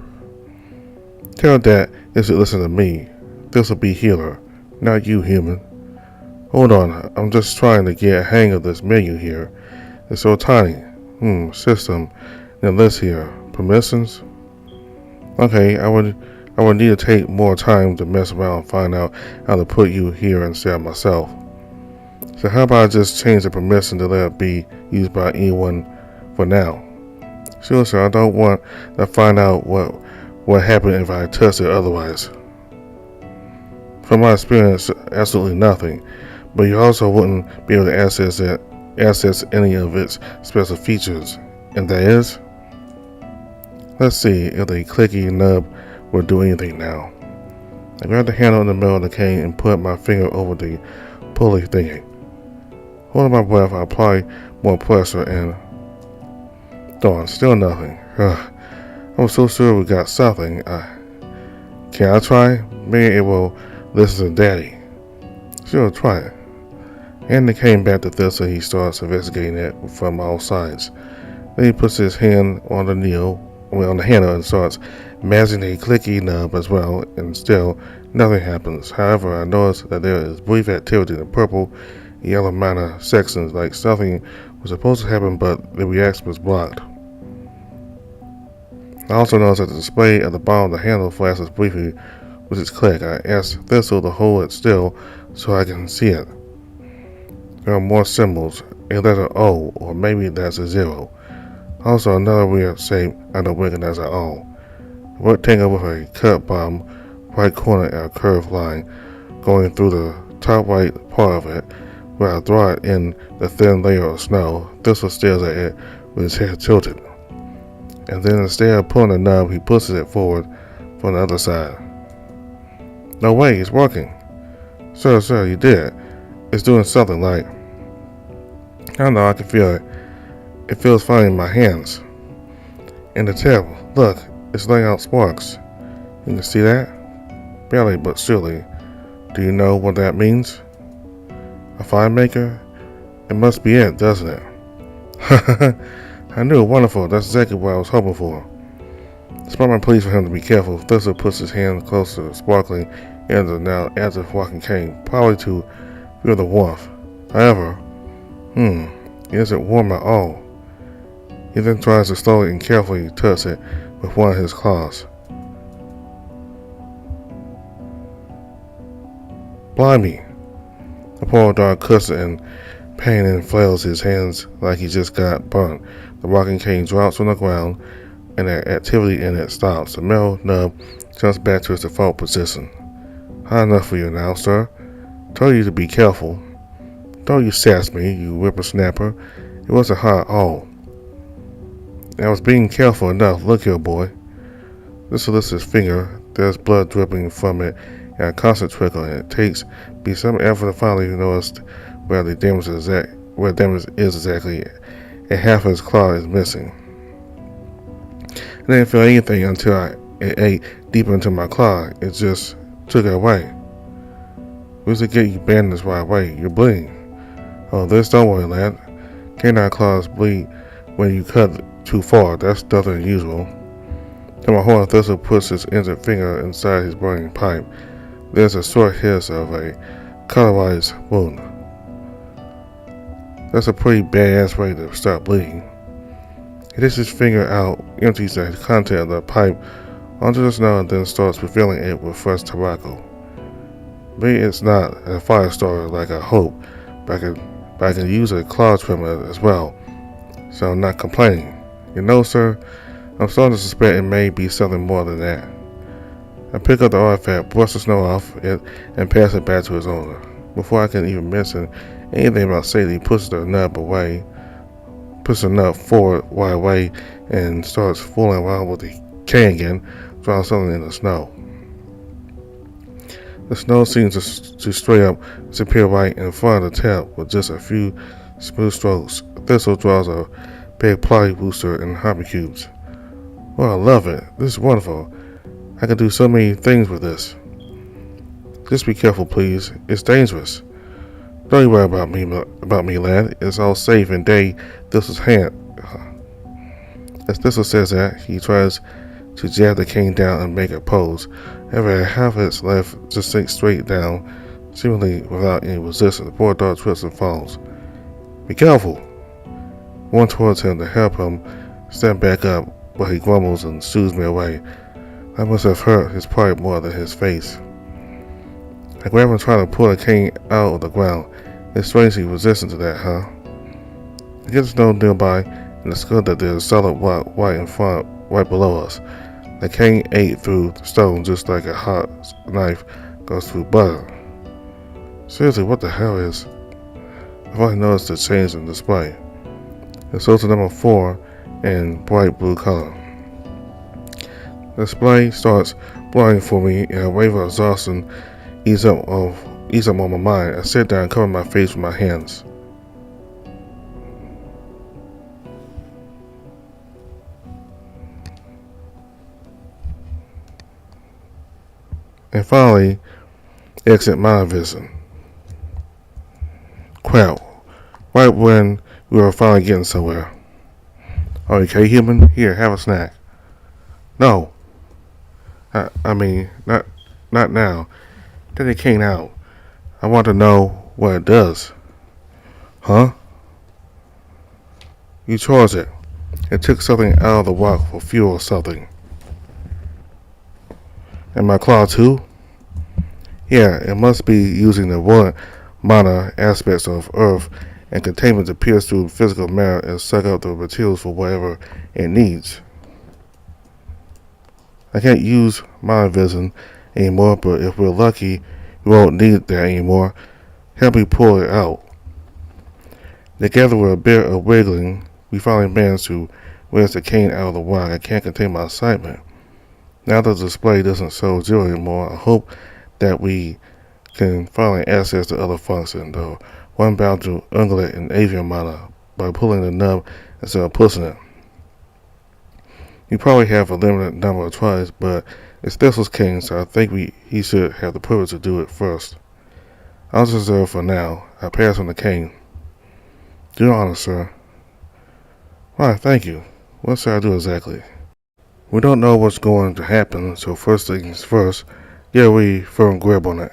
Tell that it should listen to me. This will be healer, not you, human. Hold on, I'm just trying to get a hang of this menu here. It's so tiny. System. Then this here. Permissions? Okay, I would need to take more time to mess around and find out how to put you here instead of myself. So how about I just change the permission to let it be used by anyone for now? Sure, sir, I don't want to find out what happened if I touched it otherwise. From my experience, absolutely nothing. But you also wouldn't be able to access any of its special features. And that is? Let's see if the clicky nub will do anything now. I grab the handle in the middle of the cane and put my finger over the pulley thingy. Holding my breath, I apply more pressure and... darn, still nothing. I was so sure we got something. Can I try? Maybe it will listen to Daddy. Sure, try it. And it came back to this, and he starts investigating it from all sides. Then he puts his hand on the handle and starts massing a clicky nub as well, and still nothing happens. However, I notice that there is brief activity in the purple, yellow minor sections, like something was supposed to happen, but the reaction was blocked. I also notice that the display at the bottom of the handle flashes briefly with its click. I ask Thistle to hold it still so I can see it. There are more symbols, a letter O, or maybe that's a 0. Also another weird shape I don't recognize at all. A rectangle with a cut bottom right corner and a curved line going through the top right part of it. Where I throw it in the thin layer of snow, Thistle stares at it with his head tilted. And then instead of pulling the nub, he pushes it forward from the other side. No way, it's working. Sir, you did. It's doing something like... I don't know, I can feel it. It feels fine in my hands. And the tip, look, it's laying out sparks. You can see that? Barely, but surely. Do you know what that means? A fire maker? It must be it, doesn't it? I knew it. Wonderful. That's exactly what I was hoping for. Spider-Man pleads for him to be careful. Thistle puts his hand close to the sparkling end of the now active walking cane, probably to feel the warmth. However, it isn't warm at all. He then tries to slowly and carefully touch it with one of his claws. Blimey! The poor dog cusses in pain and flails his hands like he just got burnt. The walking cane drops on the ground, and the activity in it stops. The metal nub jumps back to its default position. High enough for you now, sir. Told you to be careful. Don't you sass me, you whippersnapper. It wasn't high at all. I was being careful enough. Look here, boy. This lifts his finger. There's blood dripping from it and a constant trickle, and it takes me some effort to finally notice where the damage is exactly, and half of his claw is missing. I didn't feel anything until it ate deeper into my claw. It just took it away. We should get you bandaged right away. You're bleeding. Oh, don't worry, lad. Canine claws bleed when you cut too far. That's nothing unusual. Then my horn thistle puts his injured finger inside his burning pipe. There's a short hiss of a cauterized wound. That's a pretty badass way to start bleeding. He takes his finger out, empties the content of the pipe onto the snow, and then starts refilling it with fresh tobacco. Maybe it's not a fire starter like I hope, but I can use a claw trimmer as well, so I'm not complaining. You know, sir, I'm starting to suspect it may be something more than that. I pick up the artifact, brush the snow off it, and pass it back to his owner. Before I can even mention anything about safety, he pushes the nut forward wide away, and starts fooling around with the cane again, drawing something in the snow. The snow seems to straight up disappear right in front of the tip with just a few smooth strokes. Thistle draws a big plotty booster and hypercubes. Oh, I love it. This is wonderful. I can do so many things with this. Just be careful, please. It's dangerous. Don't you worry about me, lad. It's all safe in Thistle's hand. As Thistle says that, he tries to jab the cane down and make a pose. However, half of its left just sinks straight down, seemingly without any resistance. The poor dog trips and falls. Be careful! One towards him to help him stand back up, but he grumbles and shoos me away. I must have hurt his pride more than his face. I grab him trying to pull the cane out of the ground. It's strangely resistant to that, huh? I get the snow nearby, and it's good that there's solid rock right in front, right below us. The cane ate through the stone just like a hot knife goes through butter. Seriously, what the hell is? I've only noticed the change in display. It's also number 4 in bright blue color. The display starts blurring for me, and a wave of exhaustion ease up on my mind. I sit down and cover my face with my hands. And finally, exit my vision. Crap, right when we were finally getting somewhere. Are you okay, human? Here, have a snack. No. I mean, not now. Then it came out. I want to know what it does. Huh? You charged it. It took something out of the rock for fuel or something. And my claw too? Yeah, it must be using the one minor aspects of Earth and containment to pierce through physical matter and suck up the materials for whatever it needs. I can't use my vision anymore, but if we're lucky, we won't need that anymore. Help me pull it out. Together with a bit of wiggling, we finally managed to wrench the cane out of the rock. I can't contain my excitement. Now the display doesn't show 0 anymore. I hope that we can finally access the other function, the one bound to ungulate and avian mana, by pulling the nub instead of pushing it. We probably have a limited number of tries, but it's Thistle's king, so I think he should have the privilege to do it first. I'll just reserve for now. I pass on the king. Do your honor, sir. Why, thank you. What should I do exactly? We don't know what's going to happen, so first things first, get a really firm grip on it.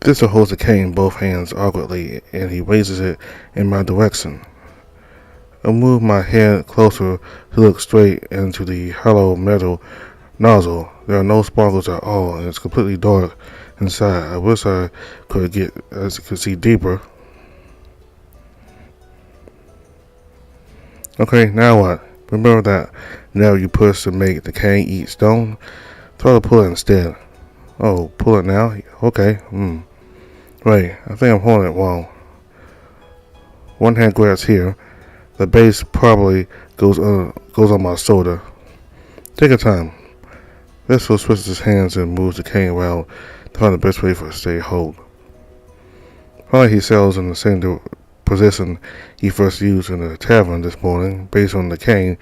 Thistle holds the cane in both hands awkwardly, and he raises it in my direction. I move my head closer to look straight into the hollow metal nozzle. There are no sparkles at all, and it's completely dark inside. I wish I could see deeper. Okay, now what? Remember that nail you push to make the cane eat stone? Try to pull it instead. Oh, pull it now? Okay, Right, I think I'm holding it wrong. One hand grabs here. The base probably goes on my shoulder. Take your time. Thistle switches his hands and moves the cane around to find the best way for it to stay hold. Probably he settles in the same position he first used in the tavern this morning, based on the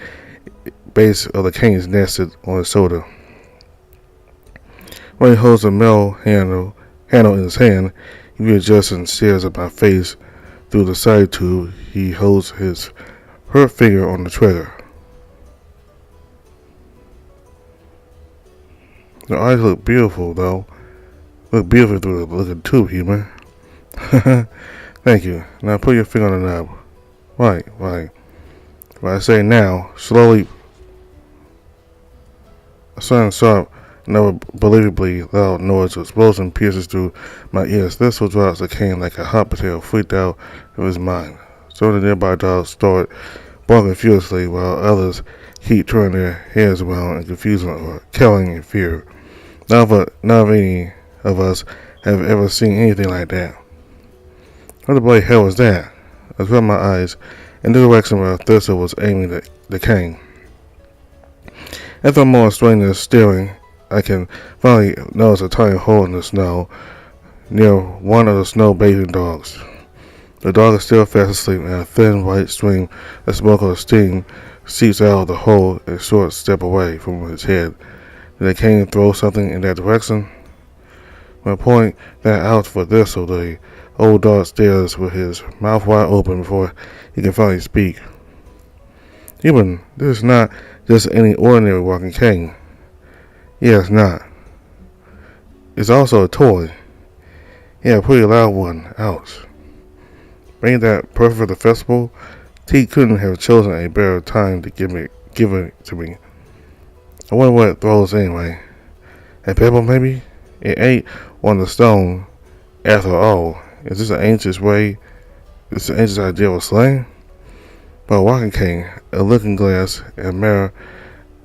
base of the cane is nested on his shoulder. When he holds the metal handle in his hand, he readjusts and stares at my face through the side tube. He holds his hurt finger on the trigger. Your eyes look beautiful, though. Look beautiful through the looking tube, human. Thank you. Now put your finger on the knob. Right. What I say now, slowly. A sudden sharp, never believably loud noise of explosion pierces through my ears. Thistle drops the cane like a hot potato, freaked out of his mind. Some of the nearby dogs start barking furiously, while others keep turning their heads around in confusion or cowering in fear. None of any of us have ever seen anything like that. What the bloody hell was that? I turned my eyes in the direction where Thistle was aiming the cane. After more strenuous staring, I can finally notice a tiny hole in the snow near one of the snow-bathing dogs. The dog is still fast asleep, and a thin white stream of smoke or steam seeps out of the hole a short step away from his head. Did the cane throw something in that direction? When I point that out for Thistle, the old dog stares with his mouth wide open before he can finally speak. Human, this is not just any ordinary walking cane. Yeah, it's not. It's also a toy. Yeah, a pretty loud one. Ouch. Being that perfect for the festival, T couldn't have chosen a better time to give it to me. I wonder what it throws anyway. A pebble, maybe? It ain't on the stone, after all. Is this an ancient way? Is an ancient idea of slang? But a walking cane, a looking glass, a mirror,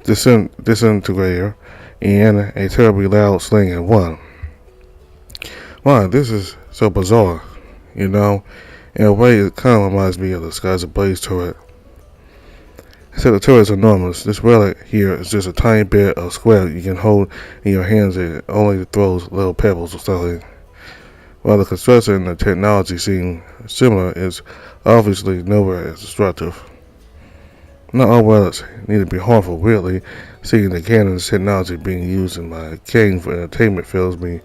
disintegrator, and a terribly loud sling in one. Wow, this is so bizarre. You know, in a way, it kind of reminds me of the Skies Ablaze turret. Except the turret is enormous. This relic here is just a tiny bit of square you can hold in your hands and it only throws little pebbles or something. While the construction and the technology seem similar, it's obviously nowhere as destructive. Not all relics need to be harmful, weirdly. Seeing the cannon's technology being used in my cane for entertainment fills me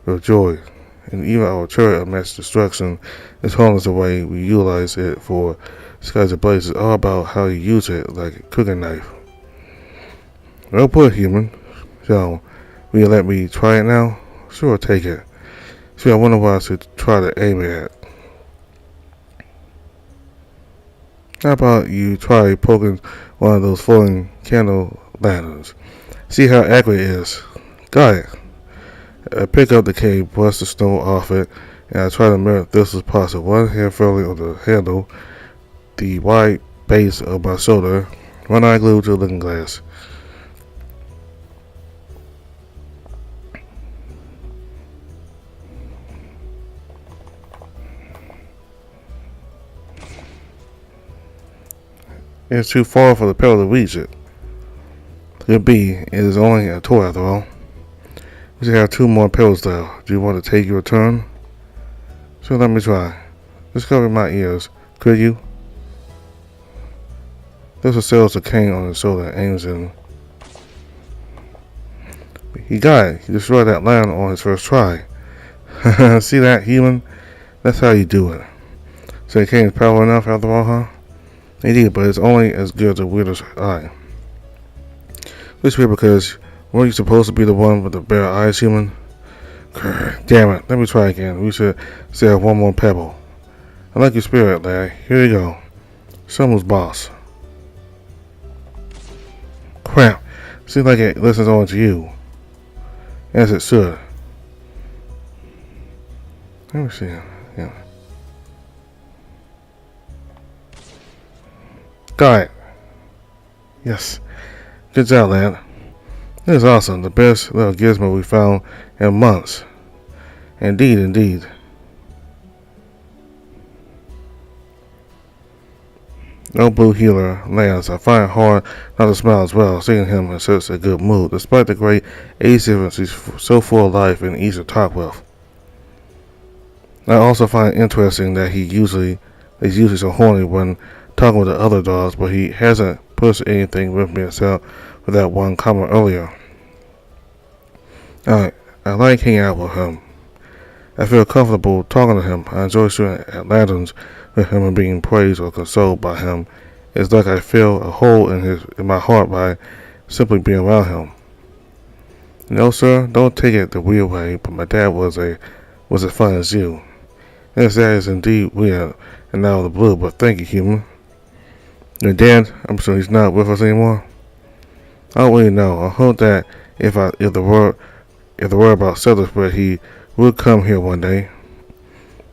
with joy. And even our turret of mass destruction is harmless the way we utilize it for Skies Ablaze. It's all about how you use it, like a cooking knife. Well put, human. So, will you let me try it now? Sure, take it. See, I wonder what I should try to aim it at. How about you try poking one of those floating candle lanterns? See how accurate it is. Got it. I pick up the cane, brush the snow off it, and I try to mirror Thistle's posture. One hand firmly on the handle, the wide base of my shoulder, one eye glued to the looking glass. It's too far for the pedal to reach it. Could be. It is only a toy after all. We should have 2 more pedals though. Do you want to take your turn? So let me try. Just cover my ears. Could you? This settles the cane on his shoulder and aims in. He got it. He destroyed that lion on his first try. See that, human? That's how you do it. So the cane is powerful enough after all, huh? Indeed, but it's only as good as the wielder's eye. This weird because weren't you supposed to be the one with the bare eyes, human? Grr, damn it, let me try again. We should have one more pebble. I like your spirit, lad. Here you go. Someone's boss. Crap. Seems like it listens only to you. As it should. Let me see. Yeah. Got it. Yes. Good job, lad. This is awesome. The best little gizmo we found in months. Indeed, indeed. No blue healer lands. I find it hard not to smile as well, seeing him in such a good mood, despite the great age difference he's so full of life and easy to talk with. I also find it interesting that he's usually so horny when talking with the other dogs, but he hasn't pushed anything with me except for that one comment earlier. I like hanging out with him. I feel comfortable talking to him. I enjoy shooting at lanterns with him and being praised or consoled by him. It's like I feel a hole in my heart by simply being around him. No, sir, don't take it the weird way, but my dad was as fun as you. Yes, that is indeed weird and out of the blue, but thank you, human. Your dad, I'm sure he's not with us anymore. I don't really know. I hope that if the word about settlers, but he would come here one day.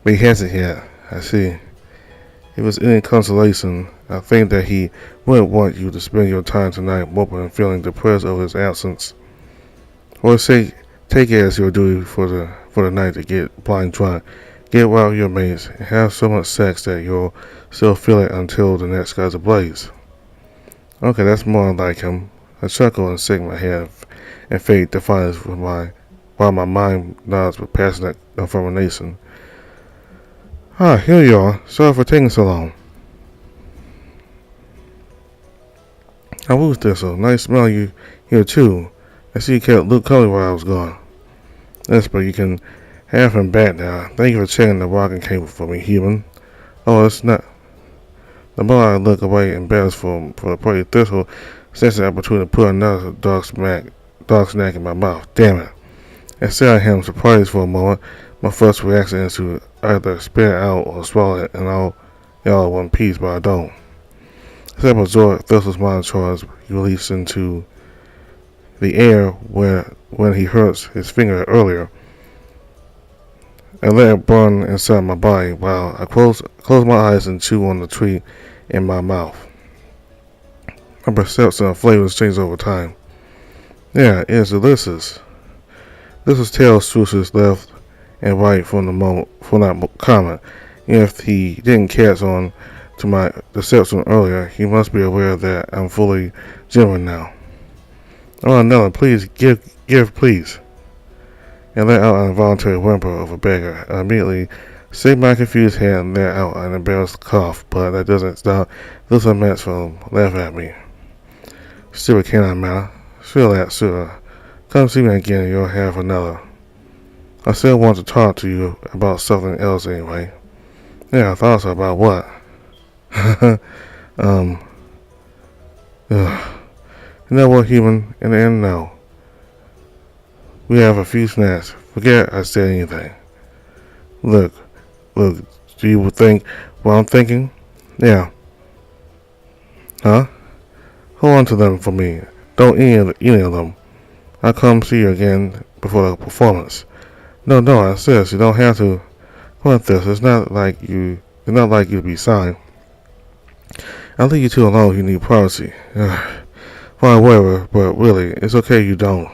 But he hasn't yet. I see. If it's any consolation, I think that he wouldn't want you to spend your time tonight moping and feeling depressed over his absence. Or take it as your duty for the night to get blind drunk, get wild with your mates, and have so much sex that you'll still feel it until the next sky's ablaze. Okay, that's more like him. I chuckle and shake my head in fate defiance while my mind nods with passionate affirmation. Ah, here you are. Sorry for taking so long. I was there, so nice smell you here too. I see you kept Luke Cully while I was gone. Yes, but you can have him back now. Thank you for checking the rocking cable for me, human. Oh, it's not. The more I look away embarrassed for the pretty thistle, sense the opportunity to put another dog snack in my mouth. Damn it. I stared at him surprised for a moment. My first reaction is to either spit it out or swallow it all in one piece, but I don't. Instead of absorb Thistle's mind charge released into the air when he hurts his finger earlier. I let it burn inside my body while I close my eyes and chew on the treat in my mouth. My perception of flavors changes over time. Yeah, it's delicious. This was tail swooshes left and right from that comment. If he didn't catch on to my deception earlier, he must be aware that I'm fully genuine now. Oh, no, please, give, please. And let out an involuntary whimper of a beggar. I immediately shake my confused head and let out an embarrassed cough, but that doesn't stop this immense from laughing at me. Stupid canine matter. Sure that, sure. Come see me again and you'll have another. I still want to talk to you about something else anyway. Yeah, I thought so. About what? You know what, human? In the end, no. We have a few snacks. Forget I said anything. Look, do you think what I'm thinking? Yeah. Huh? Hold on to them for me. Don't eat any of them. I'll come see you again before the performance. No, I insist. You don't have to. Come on, this. It's not like you to be signed. I'll leave you two alone if you need privacy. Fine, whatever, but really, it's okay you don't.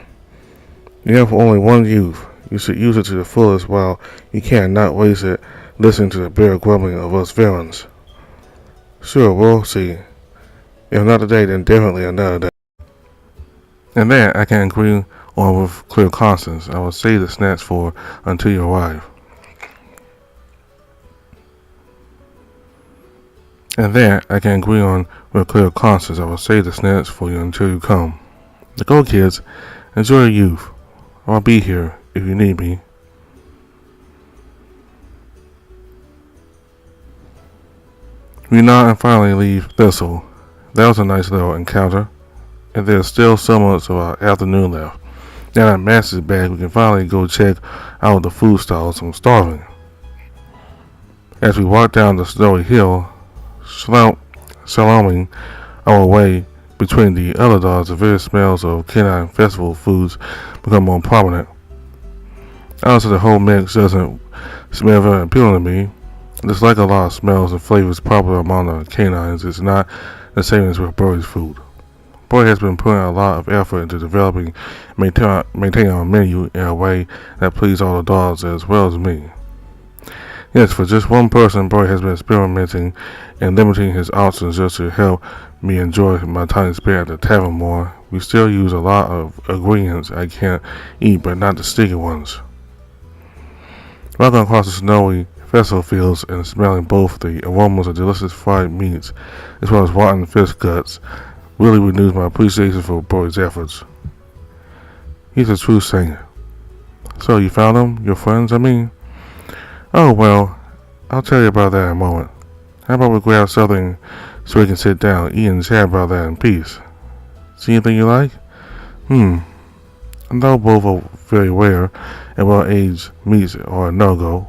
You have only one youth. You should use it to the fullest while you can, not waste it listening to the bare grumbling of us villains. Sure, we'll see. If not today, then definitely another day. And that I can agree on with clear conscience. I will save the snacks for until you arrive. And that I can agree on with a clear conscience. I will save the snacks for you until you come. Now go, kids. Enjoy your youth. I'll be here if you need me. We nod and finally leave Thistle. That was a nice little encounter, and there's still so much of our afternoon left. Now that Max is back, we can finally go check out the food stalls. I'm starving. As we walk down the snowy hill, slaloming our way between the other dogs, the various smells of canine festival foods become more prominent. Honestly, the whole mix doesn't smell very appealing to me. Just like a lot of smells and flavors popular among the canines, it's not the same as with Burry's food. Burry has been putting a lot of effort into developing and maintaining our menu in a way that pleases all the dogs as well as me. Yes, for just one person, Burry has been experimenting and limiting his options just to help me enjoy my tiny spare at the tavern more. We still use a lot of ingredients I can't eat, but not the sticky ones. Walking across the snowy festival fields and smelling both the aromas of delicious fried meats as well as rotten fish guts really renews my appreciation for Burry's efforts. He's a true singer. So you found them? Your friends, I mean? Oh, well, I'll tell you about that in a moment. How about we grab something so we can sit down, eat and chat about that in peace? See anything you like? I know both are very rare and well-aged meats are a no-go.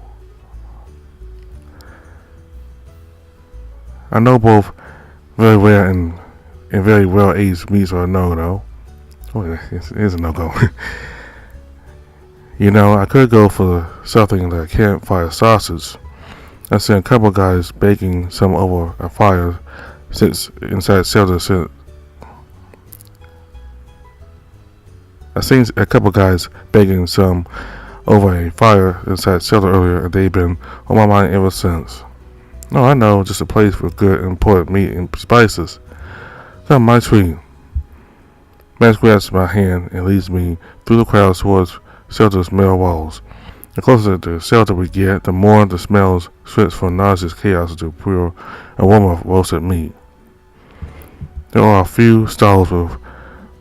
I know both very rare and very well-aged meats are a no-go. Oh, it is a no-go. You know, I could go for something like campfire sausage. I seen a couple guys baking some over a fire since inside shelter. I seen a couple guys baking some over a fire inside shelter earlier, and they've been on my mind ever since. No, I know, just a place for good imported meat and spices. Come, my treat. Max grabs my hand and leads me through the crowd towards shelter's metal walls. The closer to the shelter we get, the more the smells switch from nauseous chaos to pure aroma of roasted meat. There are a few stalls with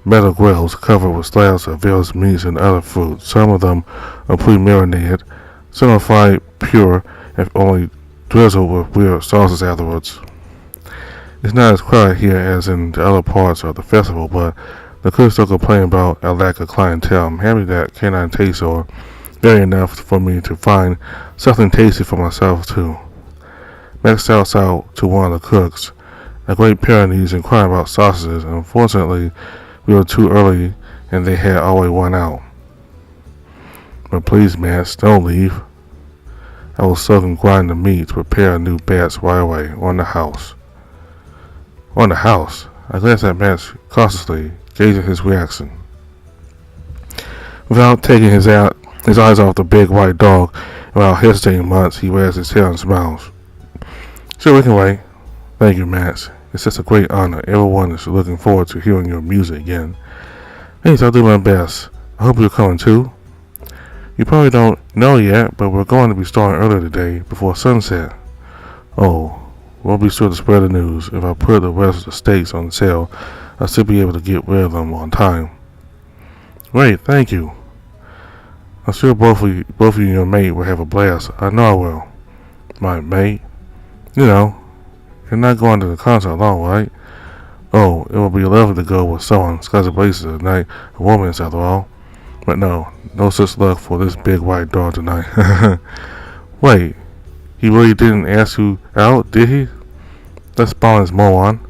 metal grills covered with slabs of various meats and other fruits. Some of them are pre-marinated, some are fried pure and only drizzled with weird sauces afterwards. It's not as crowded here as in the other parts of the festival, but the cooks don't complain about a lack of clientele. I'm happy that canine tastes are very enough for me to find something tasty for myself too. Max shouts out to one of the cooks, a great Pyrenees, inquiring about sausages. Unfortunately, we were too early and they had already run out. But please, Max, don't leave. I will soak and grind the meat to prepare a new batch right away on the house. On the house? I glanced at Max cautiously, gauging his reaction. Without taking his eyes off the big white dog, and without hesitating much, he wags his tail and smiles. Sure, we can wait. Thank you, Max. It's just a great honor. Everyone is looking forward to hearing your music again. Thanks, I'll do my best. I hope you're coming too. You probably don't know yet, but we're going to be starting earlier today, before sunset. Oh, we'll be sure to spread the news. If I put the rest of the steaks on sale, I'll still be able to get rid of them on time. Great, thank you. I'm sure both of you and your mate will have a blast. I know I will. My mate? You know, you're not going to the concert alone, right? Oh, it would be lovely to go with someone. Skies and Blazers tonight. A romance after all. But no such luck for this big white dog tonight. Wait, he really didn't ask you out, did he? That's Spaulding's moron.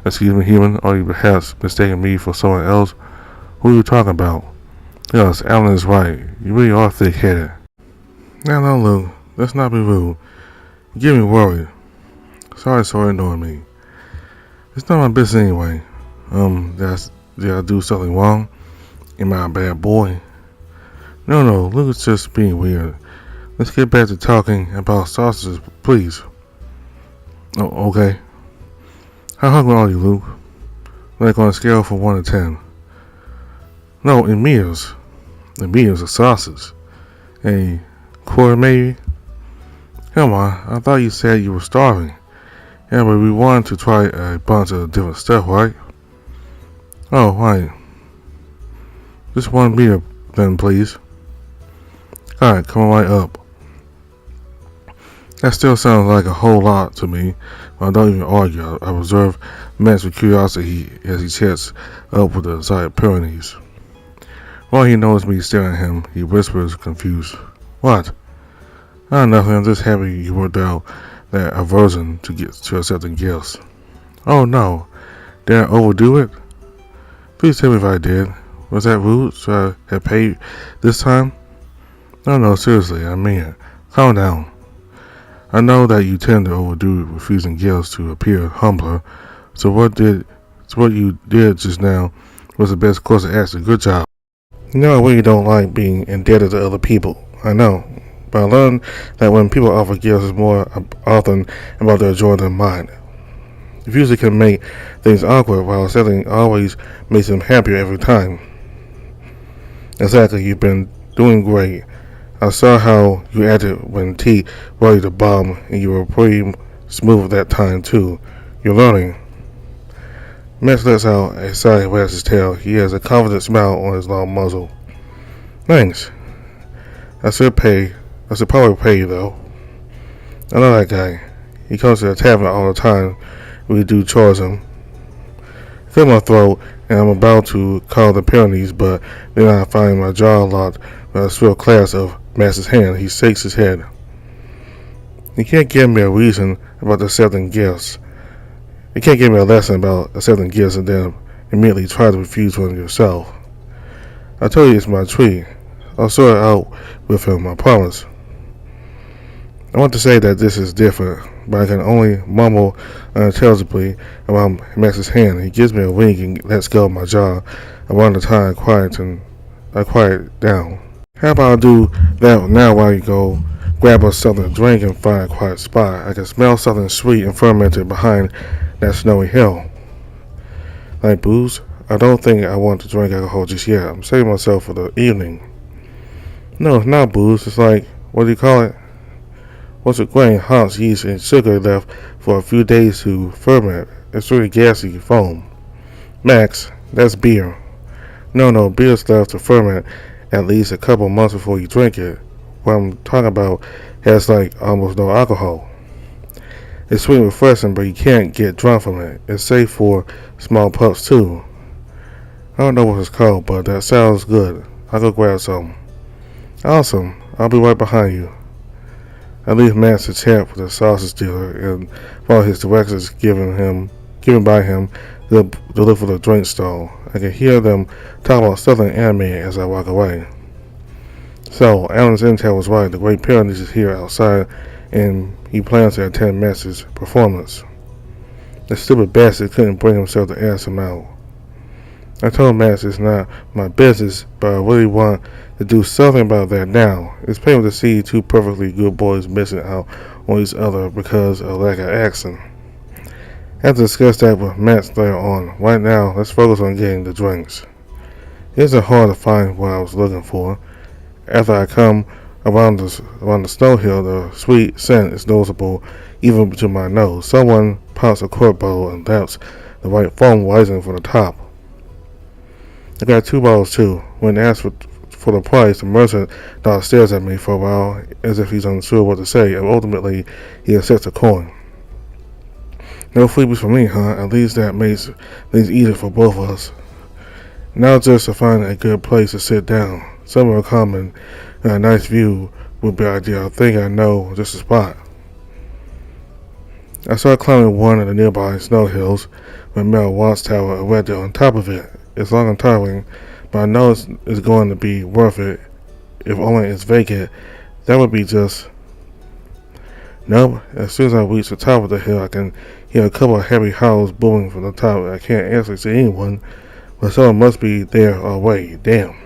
Excuse me, human, or you perhaps mistaken me for someone else? Who are you talking about? Yes, Alan is right. You really are thick-headed. Now, Luke, let's not be rude. You get me worried. Sorry for ignoring me. It's not my business anyway. Did I do something wrong? Am I a bad boy? No, Luke is just being weird. Let's get back to talking about sausages, please. Oh, okay. How hungry are you, Luke? Like on a scale from 1 to 10. No, in meals. In meals of sausage. A quarter maybe? Come on, I thought you said you were starving. Yeah, but we wanted to try a bunch of different stuff, right? Oh, right. Just 1 meter then, please. Alright, come right up. That still sounds like a whole lot to me, but I don't even argue. I observe Max with curiosity as he chats up with the desired Pyrenees. While he notices me staring at him, he whispers confused. What? Oh, nothing. I'm just happy you worked out that aversion to accepting gifts. Oh no. Did I overdo it? Please tell me if I did. Was that rude? Should I have paid this time? No, seriously, I mean it. Calm down. I know that you tend to overdo refusing gifts to appear humbler, so what you did just now was the best course of action. Good job. You know I really don't like being indebted to other people. I know. But I learned that when people offer gifts, it's more often about their joy than mine. Refusal can make things awkward, while accepting always makes them happier every time. Exactly, you've been doing great. I saw how you acted when T brought you the bomb, and you were pretty smooth that time too. You're learning. Max lets out a sigh and wags his tail. He has a confident smile on his long muzzle. Thanks. I should probably pay you though. I know that guy. He comes to the tavern all the time. We do chores him. I clear my throat, and I'm about to call the Pyrenees, but then I find my jaw locked by a swift clasp of Max's hand. He shakes his head. You can't give me a reason about accepting gifts. You can't give me a lesson about accepting gifts and then immediately try to refuse one yourself. I told you it's my tree. I'll sort it out with him, I promise. I want to say that this is different, but I can only mumble unintelligibly around Max's hand. He gives me a wink and lets go of my jaw. Around the time I quiet down. How about I do that now while you go grab us something to drink and find a quiet spot? I can smell something sweet and fermented behind that snowy hill. Like booze? I don't think I want to drink alcohol just yet. I'm saving myself for the evening. No, it's not booze. It's like, what do you call it? Once the grain, hops, yeast, and sugar left for a few days to ferment, it's really gassy foam. Max, that's beer. No, beer's left to ferment at least a couple months before you drink it. What I'm talking about has like almost no alcohol. It's sweet and refreshing, but you can't get drunk from it. It's safe for small pups too. I don't know what it's called, but that sounds good. I'll go grab some. Awesome. I'll be right behind you. I leave Max to chat with the sausage dealer and follow his directions given by him to look for the drink stall. I can hear them talk about Southern anime as I walk away. So, Alan's intel was right. The Great Pyrenees is here outside, and he plans to attend Max's performance. The stupid bastard couldn't bring himself to ask him out. I told Max it's not my business, but I really want to do something about that now. It's painful to see two perfectly good boys missing out on each other because of lack of action. I have to discuss that with Max later on. Right now, let's focus on getting the drinks. It isn't hard to find what I was looking for. After I come around the snow hill, the sweet scent is noticeable even to my nose. Someone pops a quart bottle and taps the white foam rising from the top. I got 2 bottles too. When asked for the price, the merchant dog stares at me for a while as if he's unsure what to say, and ultimately he accepts the coin. No freebies for me, huh? At least that makes things easier for both of us. Now just to find a good place to sit down. Somewhere common and a nice view would be ideal. I think I know just a spot. I started climbing one of the nearby snow hills with Mel Watchtower erected on top of it. It's long and tiring, but I know it's going to be worth it if only it's vacant. That would be just... Nope. As soon as I reach the top of the hill, I can hear a couple of heavy howls booming from the top. I can't actually see anyone, but someone must be there already. Damn.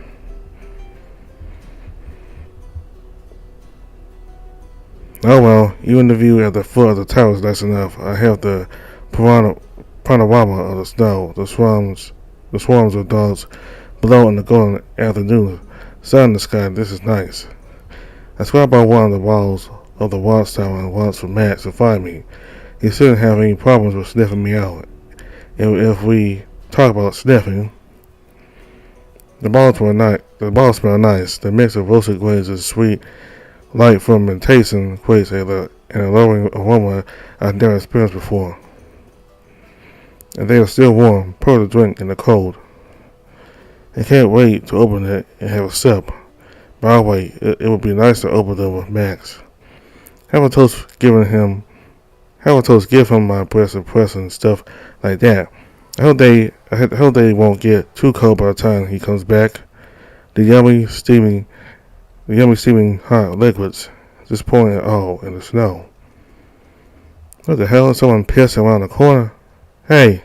Oh well, even the view at the foot of the tower is nice enough. I have the panorama of the snow, the swarms of dogs below in the golden afternoon. Sun in the sky, this is nice. I swear by one of the walls of the watchtower and once for Max to find me. he shouldn't have any problems with sniffing me out. If we talk about sniffing, the balls smell nice. The mix of roasted grains is sweet, light fermentation creates an alluring aroma I've never experienced before. And they are still warm, perfect to drink in the cold. I can't wait to open it and have a sip. By the way, it would be nice to open them with Max. Have a toast, give him my breast and press and stuff like that. I hope they won't get too cold by the time he comes back. The yummy steaming hot liquids, just pouring it all in the snow. What the hell? Is someone pissed around the corner? Hey!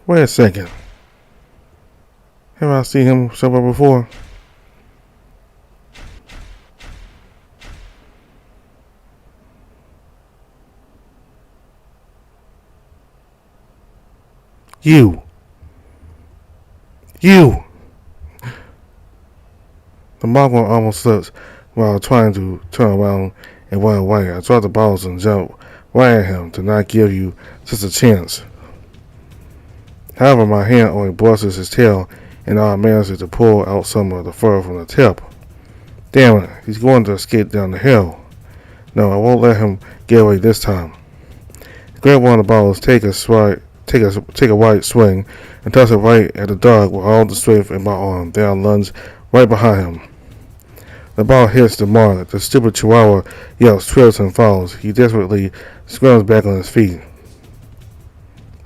Wait a second. Have I seen him somewhere before? You! The mogul almost slips while trying to turn around and run away. I drop the balls and jump right at him to not give you just a chance. However, my hand only brushes his tail, and I manage to pull out some of the fur from the tip. Damn it, he's going to skate down the hill. No, I won't let him get away this time. Grab one of the balls, take a wide swing, and toss it right at the dog with all the strength in my arm. Then I lunge right behind him. The ball hits the mark. The stupid chihuahua yells, trips, and falls. He desperately scrambles back on his feet.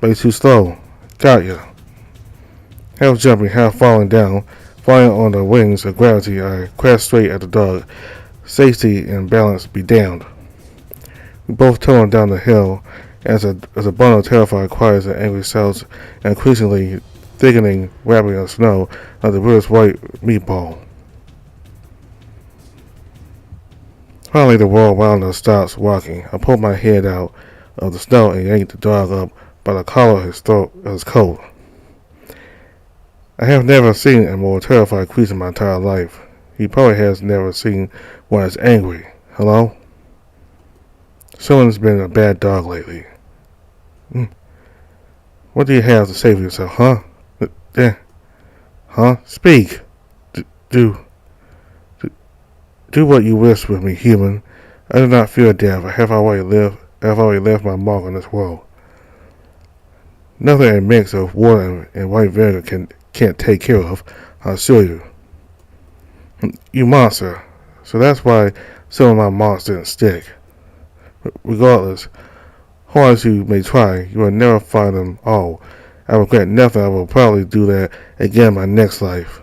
But he's too slow. Got ya. Half jumping, half falling down, flying on the wings of gravity, I crash straight at the dog. Safety and balance be damned. We both tumble down the hill as a bundle of terrified cries and angry shouts, and increasingly thickening wrapping of snow like the weirdest white meatball. Finally, the world around us stops rocking. I pull my head out of the snow and yank the dog up by the collar of his coat. I have never seen a more terrified creature in my entire life. He probably has never seen one as angry. Hello? Someone's been a bad dog lately. What do you have to say for yourself, huh? Huh? Speak. Do what you wish with me, human. I do not fear death. I have already left my mark on this world. Nothing a mix of water and white vinegar can't take care of, I assure you. You monster. So that's why some of my marks didn't stick. Regardless, hard as you may try, you will never find them all. I regret nothing. I will probably do that again in my next life.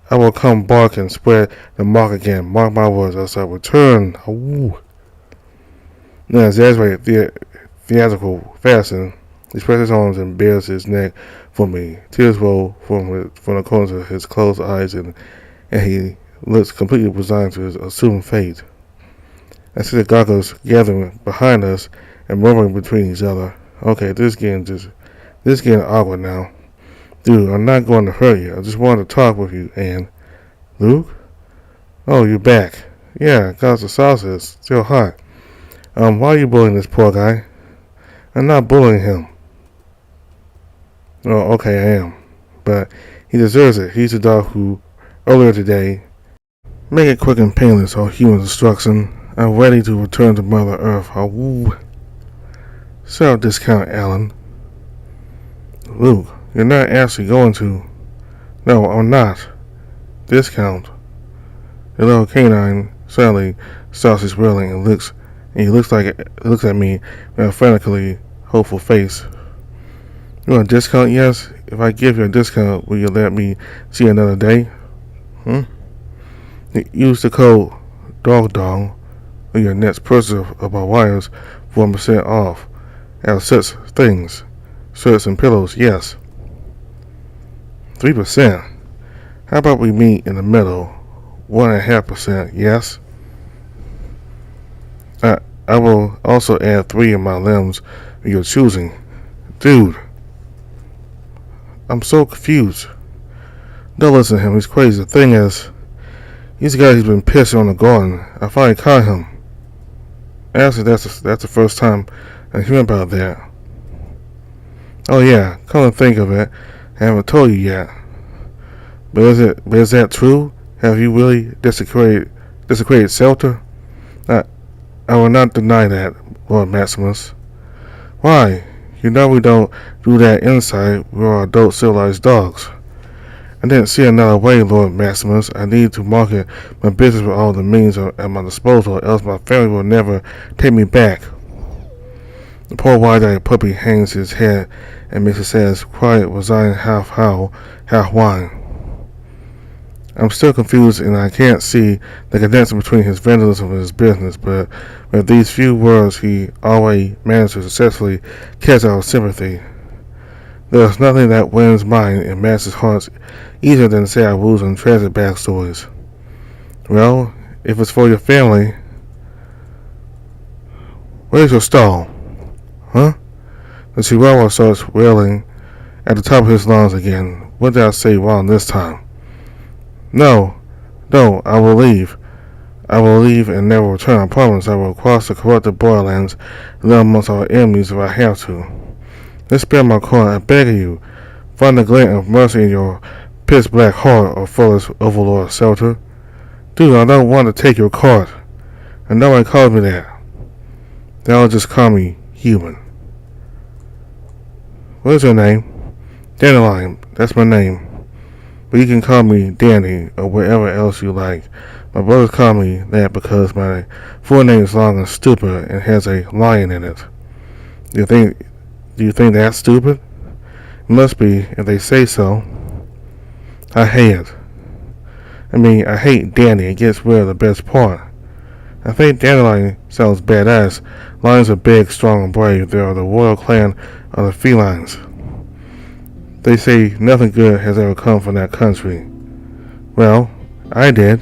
I will come bark and spread the mark again. Mark my words, else I return. Ooh. In an exaggerated theatrical fashion, he spreads his arms and bares his neck for me. Tears roll from the corners of his closed eyes, and he looks completely resigned to his assumed fate. I see the goggles gathering behind us and murmuring between each other. Okay, this is getting awkward now. Dude, I'm not going to hurt you. I just wanted to talk with you, and... Luke? Oh, you're back. Yeah, cause the salsa is still hot. Why are you bullying this poor guy? I'm not bullying him. Oh, okay, I am. But he deserves it. He's the dog who, earlier today, make it quick and painless all human destruction. I'm ready to return to Mother Earth. Oh, sell discount, Alan. Luke, you're not actually going to. No, I'm not. Discount. The little canine suddenly stops his wailing and he looks at me with a frantically hopeful face. You want a discount? Yes. If I give you a discount, will you let me see another day? Use the code DOGDONG on your next purchase of my wires for 1% off. Out of such things. Shirts and pillows, yes. 3%. How about we meet in the middle? 1.5%, yes. I will also add 3 of my limbs of your choosing. Dude. I'm so confused. Don't listen to him, he's crazy. The thing is, He's the guy who's been pissing on the garden. I finally caught him. Actually, that's the first time I hear about that. Oh yeah, come to think of it, I haven't told you yet. But is that true? Have you really desecrated shelter? I will not deny that, Lord Maximus. Why? You know we don't do that inside. We are adult civilized dogs. I didn't see another way, Lord Maximus. I need to market my business with all the means at my disposal, else my family will never take me back. The poor wide-eyed puppy hangs his head and makes a sad, quiet, resigned half howl, half whine. I'm still confused and I can't see the connection between his vandalism and his business, but with these few words he always managed to successfully catch our sympathy. There's nothing that wins mine and Max's hearts easier than say our rules and tragic backstories. Well, if it's for your family, where's your stall? Huh? The Chihuahua starts wailing at the top of his lungs again. What did I say wrong this time? No, I will leave. I will leave and never return. I promise I will cross the corrupted borderlands and live amongst our enemies if I have to. Let's spare my car, I beg of you. Find the glint of mercy in your pitch-black heart, or fullest overlord Selter. Dude, I don't want to take your cart. And nobody calls me that. They'll just call me human. What is your name? Dandelion, that's my name. But you can call me Danny, or whatever else you like. My brothers call me that because my full name is long and stupid and has a lion in it. Do you think that's stupid? It must be, if they say so. I hate it. I hate Danny. It gets rid of the best part. I think Dandelion sounds badass. Lions are big, strong, and brave. They are the royal clan of the felines. They say nothing good has ever come from that country. Well, I did.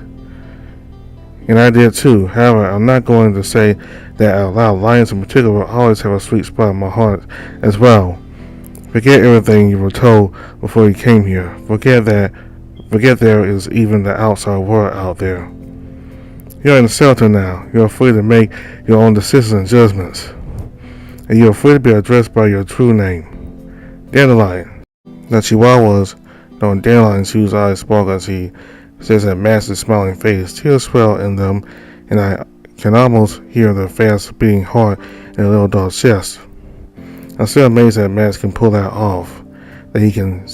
And I did too. However, I'm not going to say that out loud. Lions in particular will always have a sweet spot in my heart as well. Forget everything you were told before you came here. Forget there is even the outside world out there. You're in the shelter now. You're free to make your own decisions and judgments. And you're free to be addressed by your true name. Dandelion. The Chihuahua's knowing Dandelion's huge eyes sparkle as he says that Max's smiling face. Tears swell in them, and I can almost hear the fast beating heart in the little dog's chest. I'm still amazed that Max can pull that off. That he can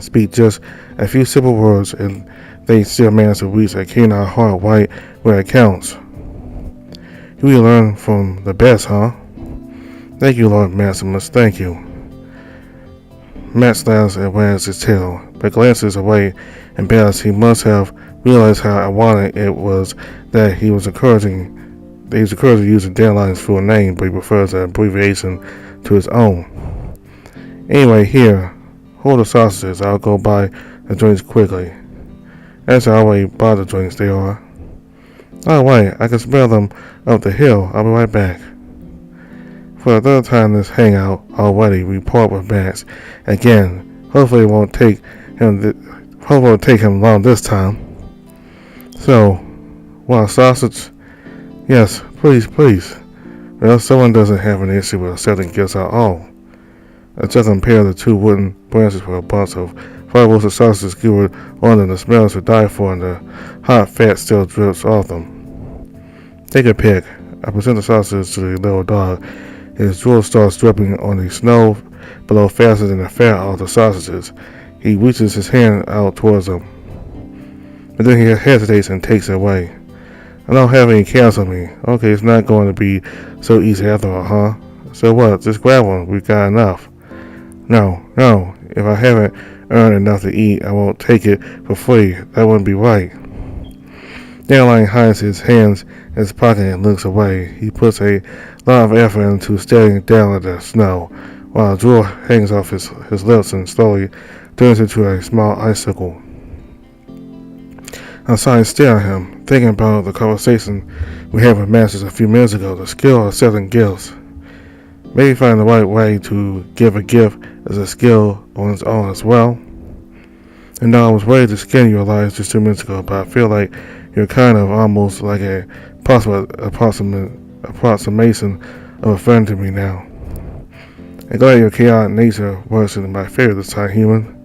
speak just a few simple words and they still manage to reach a canine heart right where it counts. You really learn from the best, huh? Thank you, Lord Maximus, thank you. Max laughs and wags his tail, but glances away and bows. He must have realized how ironic it was that he was encouraging using Dandelion's full name, but he prefers an abbreviation to his own. Anyway, here, hold the sausages. I'll go buy the drinks quickly. Actually, I already bought the drinks, they are. Oh wait, I can smell them up the hill. I'll be right back. For the third time this hangout already, we part with Max again. Hopefully it won't take him long this time. So, want a sausage? Yes, please. Well, someone doesn't have an issue with accepting gifts at all. I just compare the two wooden branches for a bunch of fried roasted sausages skewered on them. The smell is to die for and the hot fat still drips off them. Take a pick. I present the sausages to the little dog. His drool starts dripping on the snow below faster than the fat off the sausages. He reaches his hand out towards them, but then he hesitates and takes it away. I don't have any cans on me. Okay, it's not going to be so easy after all, huh? So what? Just grab one. We've got enough. No. If I haven't earned enough to eat, I won't take it for free. That wouldn't be right. Dandelion hides his hands in his pocket and looks away. He puts a lot of effort into staring down at the snow, while drool hangs off his lips and slowly turns into a small icicle. I'm sorry to stare at him, thinking about the conversation we had with Masters a few minutes ago, the skill of accepting gifts. Maybe finding the right way to give a gift is a skill on its own as well. And now I was ready to skin you alive just 2 minutes ago, but I feel like you're kind of almost like a possible approximation of a friend to me now. I'm glad your chaotic nature works in my favor this time, human.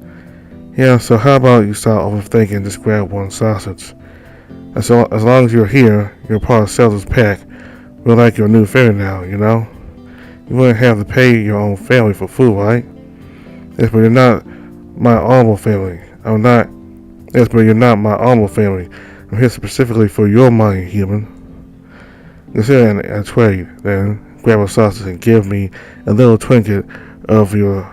Yeah, so how about you stop overthinking and just grab one sausage? As long as you're here, you're part of Zelda's pack. We're like your new family now, you know? You wouldn't have to pay your own family for food, right? Yes, but you're not my normal family. Yes, but you're not my normal family. I'm here specifically for your money, human. Consider a trade, then. Grab a sausage and give me a little trinket out of your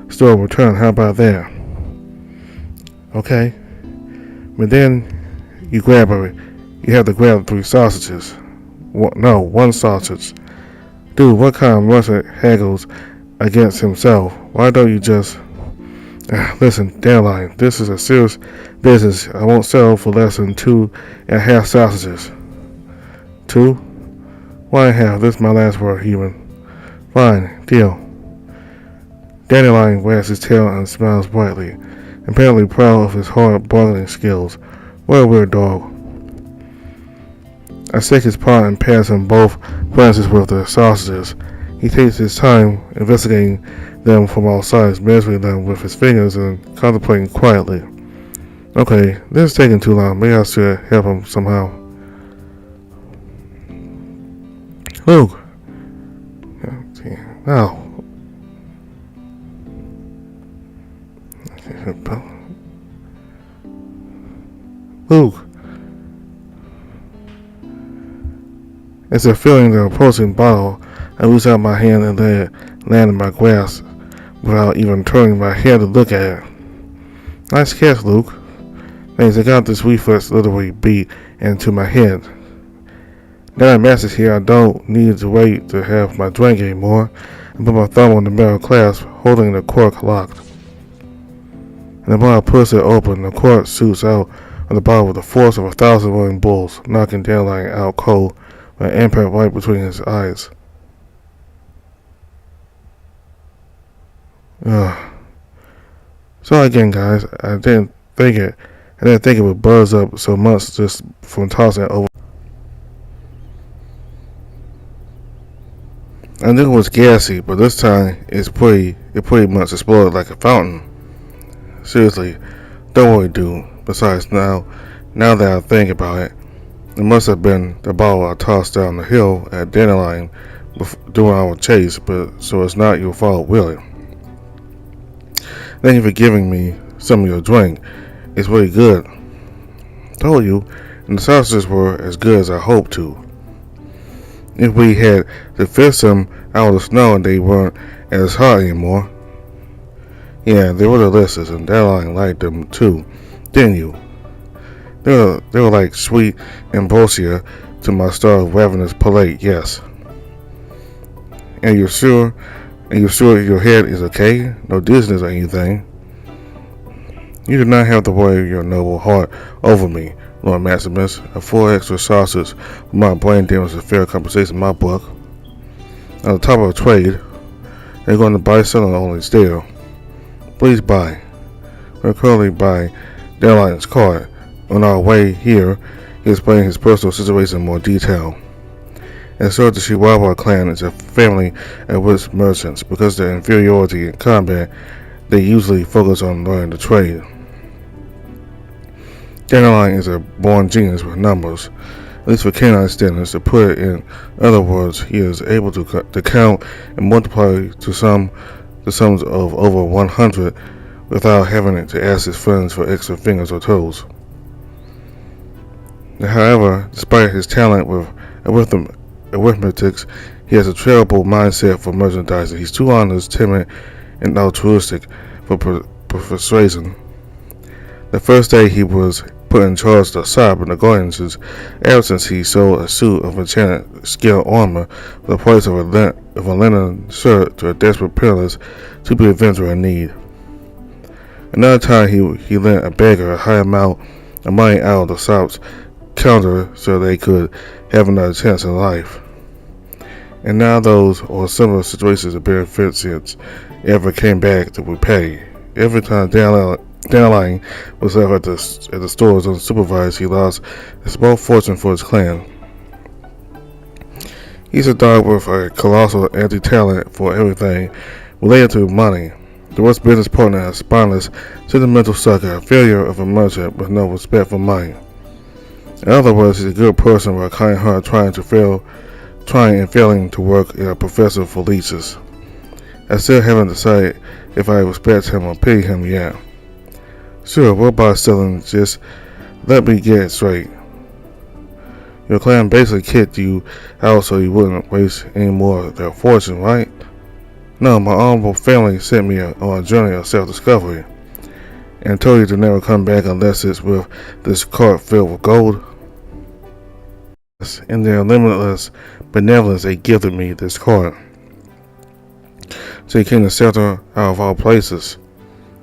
store return. How about that? Okay. But then you have to grab 3 sausages. No, 1 sausage. Dude, what kind of merchant haggles against himself? Why don't you just... Listen, Dandelion, this is a serious business. I won't settle for less than 2.5 sausages. 2? 1.5. This is my last word, human. Fine, deal. Dandelion wags his tail and smiles brightly, apparently proud of his hard bargaining skills. What a weird dog. I shake his paw and pass him both glances with the sausages. He takes his time investigating them from all sides, measuring them with his fingers and contemplating quietly. Okay, this is taking too long. Maybe I should help him somehow. Luke! Now. Luke! It's a feeling the approaching bottle. I reach out my hand and let it land in my grasp without even turning my head to look at it. Nice catch, Luke. Thanks, I got this reflex literally beat into my head. Now that Master's here, I don't need to wait to have my drink anymore. I put my thumb on the metal clasp, holding the cork locked. And the moment I push it open, the cork shoots out of the bottle with the force of 1,000 rolling bulls, knocking Dandelion out cold with an impact right between his eyes. Sorry again, guys. I didn't think it would buzz up so much just from tossing it over. I knew it was gassy, but this time it pretty much exploded like a fountain. Seriously, don't worry, dude. Besides, now that I think about it, it must have been the bottle I tossed down the hill at Dandelion during our chase, but so it's not your fault, really. Thank you for giving me some of your drink. It's really good. Told you, and the sausages were as good as I hoped to. If we had to fish them out of the snow and they weren't as hot anymore. Yeah, they were delicious, and Dandelion liked them too, didn't you? They were like sweet ambrosia to my starved ravenous palate, yes. And you're sure your head is okay? No dizziness or anything? You do not have to worry your noble heart over me, Lord Maximus. A full extra sausage with my brain damage is a fair compensation in my book. On the top of a trade, they're going to buy something only still. Please buy. We're currently by Dandelion's card. On our way here, he explained his personal situation in more detail. And so the Chihuahua clan is a family of rich merchants. Because of their inferiority in combat, they usually focus on learning the trade. Dandelion is a born genius with numbers, at least for canine standards. To put it in other words, he is able to count and multiply to the sums of over 100 without having to ask his friends for extra fingers or toes. However, despite his talent with arithmetics, he has a terrible mindset for merchandising. He's too honest, timid, and altruistic for persuasion. The first day he was put in charge of the Saab and the Guardians' absence, he sold a suit of enchanted scale armor for the price of a linen shirt to a desperate peerless to-be avenger in need. Another time he lent a beggar a high amount of money out of the Saab's counter so they could have another chance in life. And now those or similar situations of beneficence ever came back to repay. every time Dandelion was left at the stores unsupervised, he lost a small fortune for his clan. He's a dog with a colossal anti-talent for everything related to money. The worst business partner, a spineless, sentimental sucker, a failure of a merchant with no respect for money. In other words, he's a good person with a kind heart trying and failing to work in a professor for leeches. I still haven't decided if I respect him or pity him yet. Sure, what about selling? Just let me get it straight. Your clan basically kicked you out so you wouldn't waste any more of their fortune, right? No, my honorable family sent me on a journey of self-discovery and told you to never come back unless it's with this cart filled with gold. In their limitless benevolence, they gifted me this cart. So you came to shelter out of all places.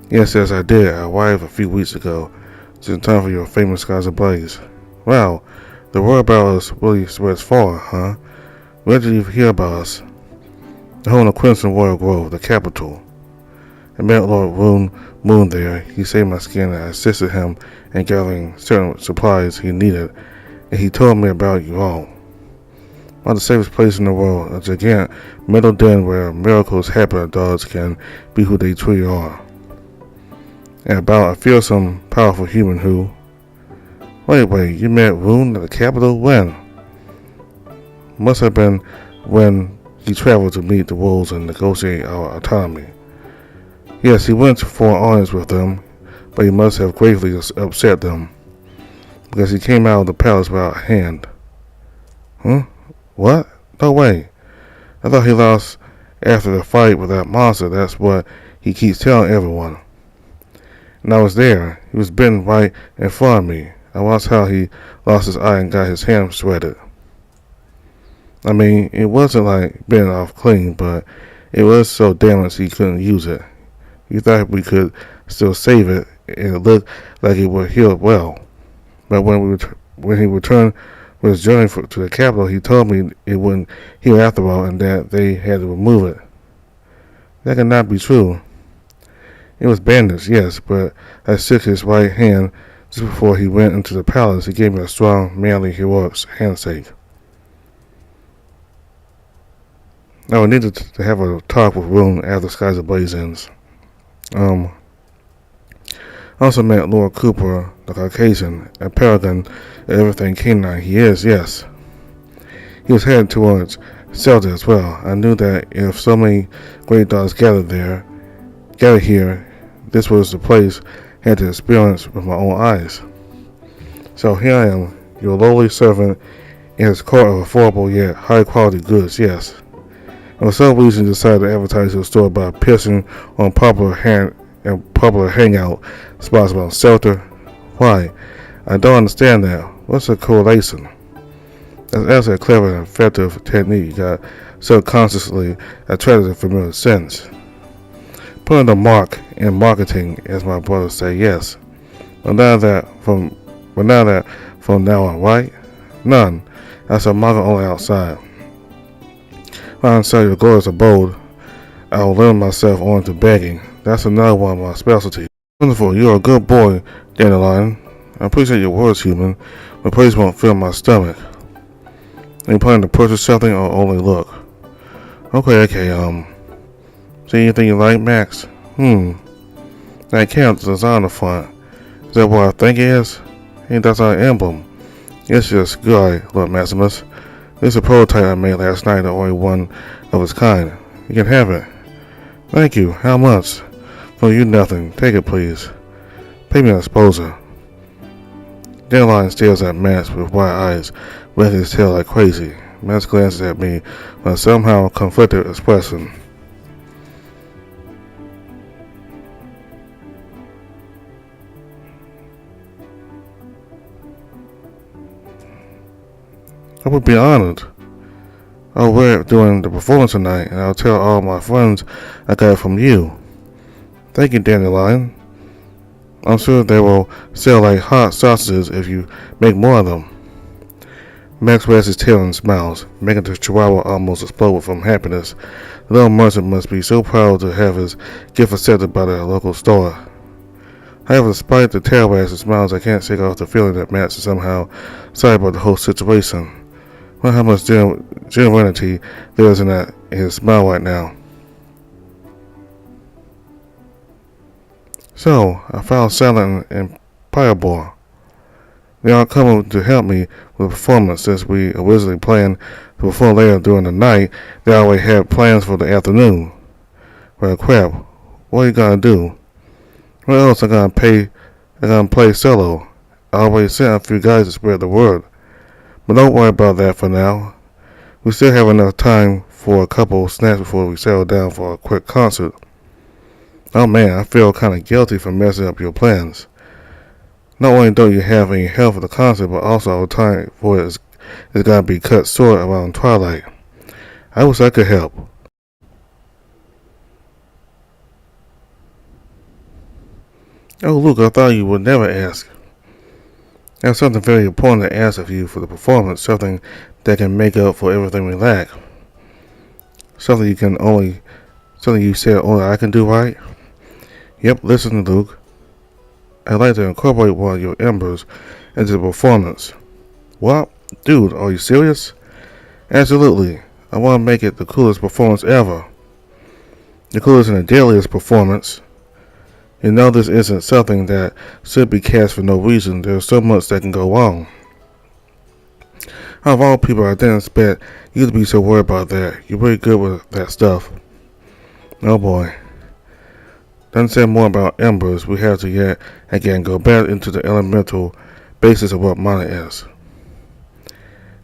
Yes, I did. I arrived a few weeks ago, just in time for your famous skies ablaze. Wow, the word about us really spreads far, huh? Where did you hear about us? The home of Crimson Royal Grove, the capital. I met Lord Moon there. He saved my skin and I assisted him in gathering certain supplies he needed, and he told me about you all. About the safest place in the world, a gigantic metal den where miracles happen and dogs can be who they truly are. And about a fearsome, powerful human who... Wait, you met Rune at the capital? When? Must have been when he traveled to meet the wolves and negotiate our autonomy. Yes, he went for an audience with them, but he must have gravely upset them, because he came out of the palace without a hand. Huh? What? No way. I thought he lost after the fight with that monster. That's what he keeps telling everyone. And I was there. He was bitten right in front of me. I watched how he lost his eye and got his hand shredded. I mean, it wasn't like bitten off clean, but it was so damaged he couldn't use it. He thought we could still save it, and it looked like it would heal well. But when he returned with his journey to the capital, he told me it wouldn't heal after all and that they had to remove it. That could not be true. It was bandaged, yes, but I shook his right hand just before he went into the palace. He gave me a strong, manly, heroic handshake. I would need to have a talk with Rune after Skies Ablaze ends. I also met Lord Cooper, the Caucasian, a paragon of everything canine he is, yes. He was headed towards Zelda as well. I knew that if so many great dogs gathered here, this was the place I had to experience with my own eyes. So here I am, your lowly servant in his cart of affordable yet high quality goods, yes. And for some reason decided to advertise your store by pissing on popular hangout spots about shelter. Why? I don't understand that. What's the correlation? That's actually a clever and effective technique you got subconsciously attracted to familiar sense. Putting the mark in marketing, as my brother say, yes. But now that from now on, right? None. That's a market only outside. When I sell your glorious abode, I will limit myself only to begging. That's another one of my specialties. Wonderful, you're a good boy, Dandelion. I appreciate your words, human, but please won't fill my stomach. Are you planning to purchase something or only look? Okay, see anything you like, Max? That counts as on the front. Is that what I think it is? Ain't that our emblem? It's just good, Lord Maximus. This is a prototype I made last night, the only one of its kind. You can have it. Thank you. How much? For you nothing. Take it, please. Pay me an exposure. Dandelion stares at Max with wide eyes, wagging his tail like crazy. Max glances at me with a somehow conflicted expression. I would be honored. I'll wear it during the performance tonight, and I'll tell all my friends I got it from you. Thank you, Dandelion. I'm sure they will sell like hot sausages if you make more of them. Max wags his tail and smiles, making the chihuahua almost explode from happiness. The little merchant must be so proud to have his gift accepted by the local store. However, despite the tail wags and smiles, I can't shake off the feeling that Max is somehow sorry about the whole situation. I wonder how much genuinity there is in his smile right now. So, I found Silent and Fireball. They are coming to help me with the performance since we originally planned to perform later during the night. They already had plans for the afternoon. Well, crap, what are you gonna do? What else I'm gonna play solo. I already sent a few guys to spread the word. But don't worry about that for now. We still have enough time for a couple of snacks before we settle down for a quick concert. Oh man, I feel kinda guilty for messing up your plans. Not only don't you have any help for the concert, but also our time for it is gonna be cut short around twilight. I wish I could help. Oh, Luke, I thought you would never ask. I have something very important to ask of you for the performance, something that can make up for everything we lack. Something you said only I can do, right? Yep, listen, Luke. I'd like to incorporate one of your embers into the performance. What? Dude, are you serious? Absolutely. I want to make it the coolest performance ever. The coolest and the deadliest performance. You know this isn't something that should be cast for no reason. There's so much that can go wrong. Out of all people, I didn't expect you to be so worried about that. You're pretty good with that stuff. Oh boy. Doesn't say more about embers. We have to yet again go back into the elemental basis of what mana is.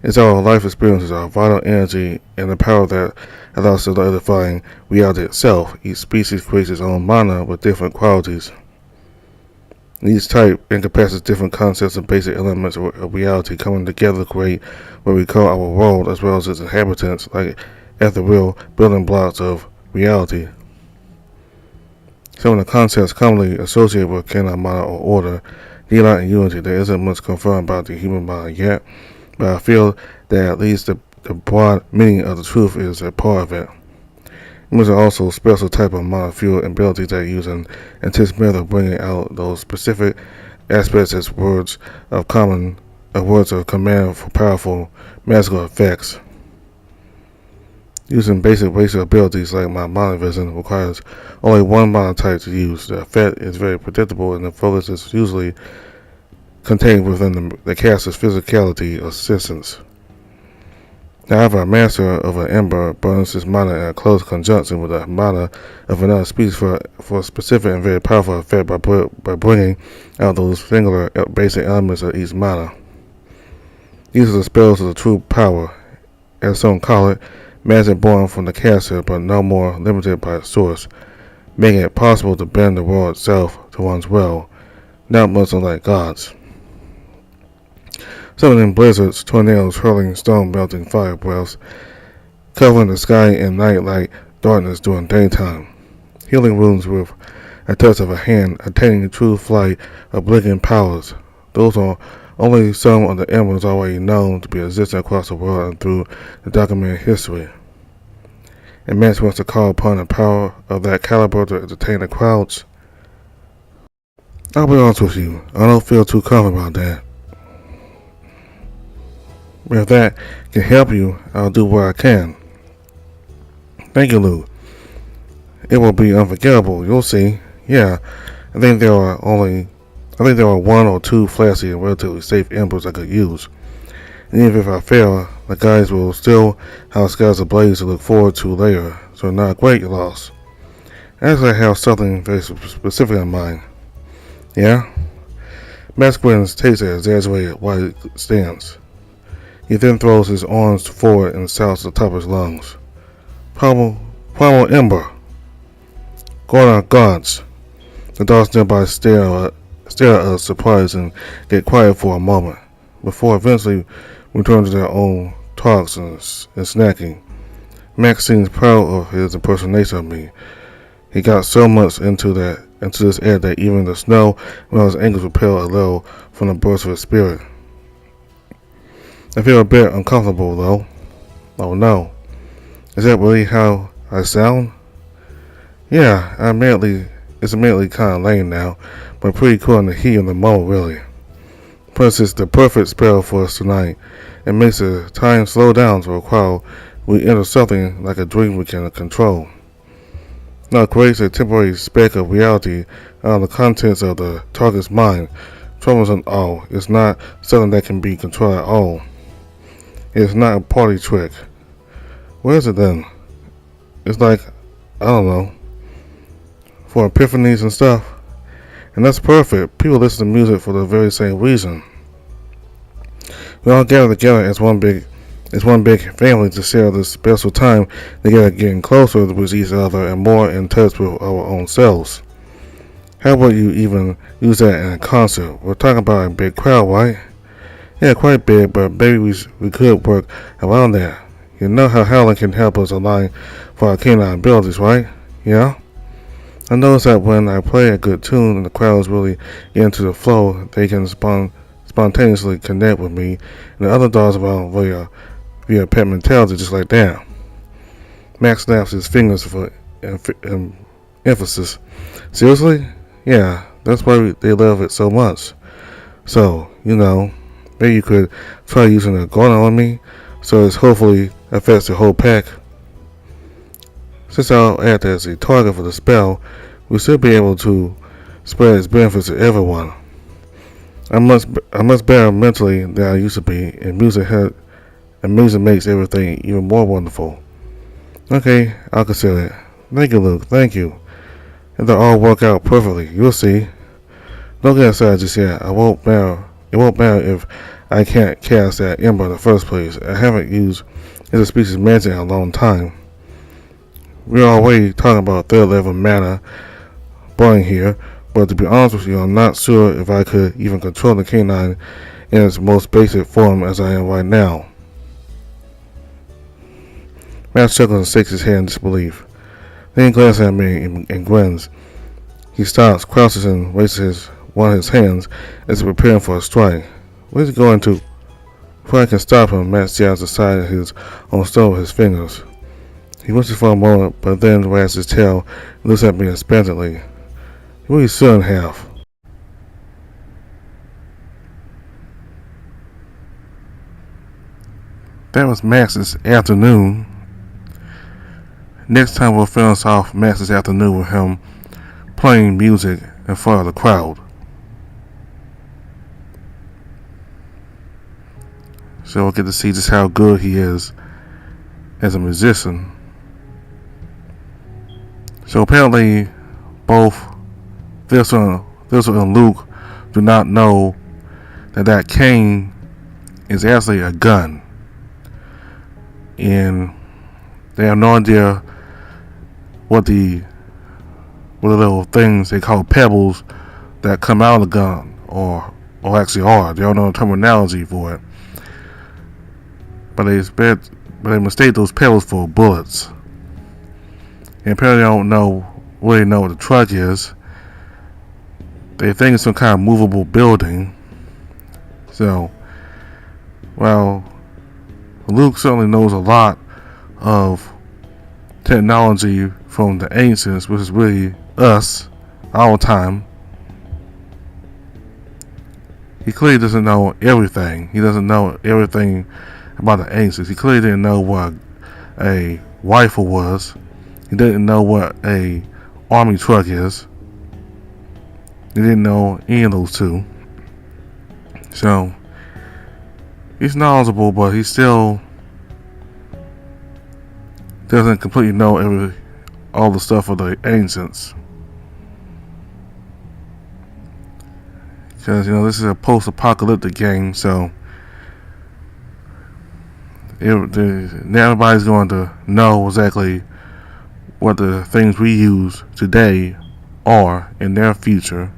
It's our life experiences, our vital energy, and the power that allows solidifying reality itself. Each species creates its own mana with different qualities. Each type encompasses different concepts and basic elements of reality coming together to create what we call our world, as well as its inhabitants, like ethereal building blocks of reality. Some of the concepts commonly associated with Canaan mana or order, delight and unity. There isn't much confirmed about the human mana yet, but I feel that at least the broad meaning of the truth is a part of it. Humans are also a special type of mana fuel abilities that use an intense method of bringing out those specific aspects as words of command for powerful magical effects. Using basic racial abilities like my mana vision requires only one mana type to use. The effect is very predictable and the focus is usually contained within the caster's physicality or senses. However, a master of an ember burns his mana in a close conjunction with the mana of another species for a specific and very powerful effect by bringing out those singular basic elements of each mana. These are the spells of the true power, as some call it, magic born from the caster, but no more limited by its source, making it possible to bend the world itself to one's will, not much unlike gods. Summoning blizzards, tornadoes, hurling stone, melting fire breaths, covering the sky in night like darkness during daytime, healing wounds with a touch of a hand, attaining true flight of blinking powers. Those are only some of the embers already known to be existing across the world and through the documented history. And Max wants to call upon the power of that caliber to entertain the crowds. I'll be honest with you, I don't feel too confident about that. If that can help you, I'll do what I can. Thank you, Lou. It will be unforgettable, you'll see. Yeah, I think there are one or two flashy and relatively safe embers I could use. And even if I fail, the guys will still have skies ablaze to look forward to later, so not a great loss. Actually, I have something very specific in mind. Yeah? Max grins takes an exaggerated wide stance. He then throws his arms forward and shouts at the top of his lungs. Primal Ember! Guard our gods! The dogs nearby stare at us surprised and get quiet for a moment, before eventually return to their own talks and snacking. Max seems proud of his impersonation of me. He got so much into this air that even the snow around his ankles repelled a little from the burst of his spirit. I feel a bit uncomfortable though. Oh no. Is that really how I sound? Yeah, it's immediately kinda lame now, but pretty cool in the heat of the moment really. Plus it's the perfect spell for us tonight. It makes the time slow down to a crowd. We enter something like a dream we can control. Now it creates a temporary speck of reality out of the contents of the target's mind. Troubles and all. It's not something that can be controlled at all. It's not a party trick. Where is it then? It's like, I don't know, for epiphanies and stuff. And that's perfect. People listen to music for the very same reason. We all gather together as one big family to share this special time together, getting closer with each other and more in touch with our own selves. How about you even use that in a concert? We're talking about a big crowd, right? Yeah, quite big, but maybe we could work around that. You know how howling can help us align for our canine abilities, right? Yeah? I notice that when I play a good tune and the crowd's really into the flow, they can spontaneously connect with me, and the other dogs around via pet mentality just like that. Max snaps his fingers for emphasis. Seriously? Yeah, that's why they love it so much. So, maybe you could try using a garden on me, so it hopefully affects the whole pack. Since I'll act as a target for the spell, we should be able to spread its benefits to everyone. I'm much better mentally than I used to be, and music makes everything even more wonderful. Okay, I'll consider it. Thank you, Luke. Thank you. It'll all work out perfectly. You'll see. Don't get excited just yet. It won't matter if I can't cast that ember in the first place. I haven't used interspecies magic in a long time. We're already talking about third level mana burning here, but to be honest with you, I'm not sure if I could even control the canine in its most basic form as I am right now. Matt chuckles and shakes his head in disbelief. Then he glances at me and grins. He stops, crouches, and raises one of his hands as if preparing for a strike. Where's he going to? Before I can stop him, Matt jabs the side of his own stone with his fingers. He watches for a moment, but then wags his tail and looks at me expectantly. He really shouldn't have. That was Max's afternoon. Next time we'll finish off Max's afternoon with him playing music in front of the crowd. So we'll get to see just how good he is as a musician. So apparently both Thistle and Luke do not know that cane is actually a gun. And they have no idea what the little things they call pebbles that come out of the gun or actually are. They don't know the terminology for it. But they mistake those pebbles for bullets. And apparently they don't really know what the truck is. They think it's some kind of movable building. So, well, Luke certainly knows a lot of technology from the ancients, which is really us, our time. He clearly doesn't know everything. He doesn't know everything about the ancients. He clearly didn't know what a rifle was. He didn't know what a army truck is. He didn't know any of those two. So he's knowledgeable, but he still doesn't completely know all the stuff of the ancients. Because this is a post-apocalyptic game, so everybody's going to know exactly what the things we use today are in their future,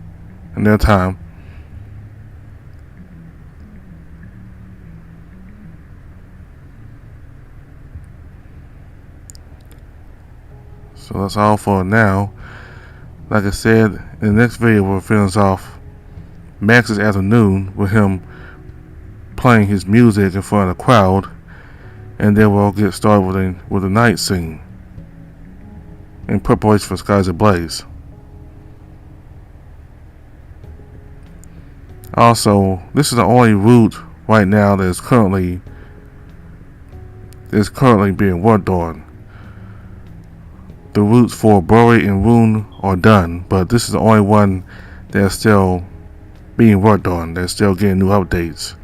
in their time. So that's all for now. Like I said, in the next video we'll finish off Max's afternoon with him playing his music in front of the crowd, and then we'll get started with a night scene in preparation for Skies Ablaze. Also, this is the only route right now that is currently being worked on. The routes for Bury and Rune are done, but this is the only one that's still being worked on. They're still getting new updates.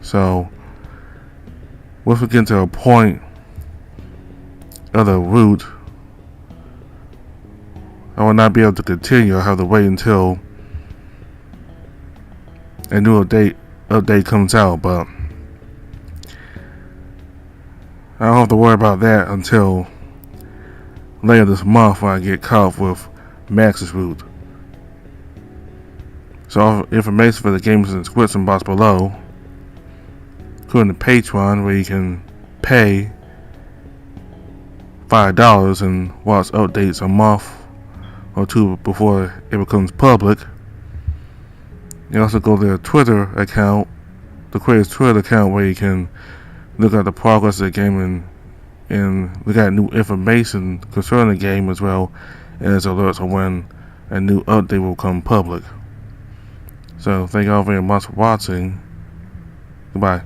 So, once we get to a point of the route, I will not be able to continue. I'll have to wait until a new update comes out, but I don't have to worry about that until later this month when I get caught up with Max's route. So information for the games in the description box below, including the Patreon where you can pay $5 and watch updates a month or two before it becomes public. You also go to their Twitter account, the Creators Twitter account, where you can look at the progress of the game and look at new information concerning the game, as well as alerts on when a new update will come public. So thank you all very much for watching. Goodbye.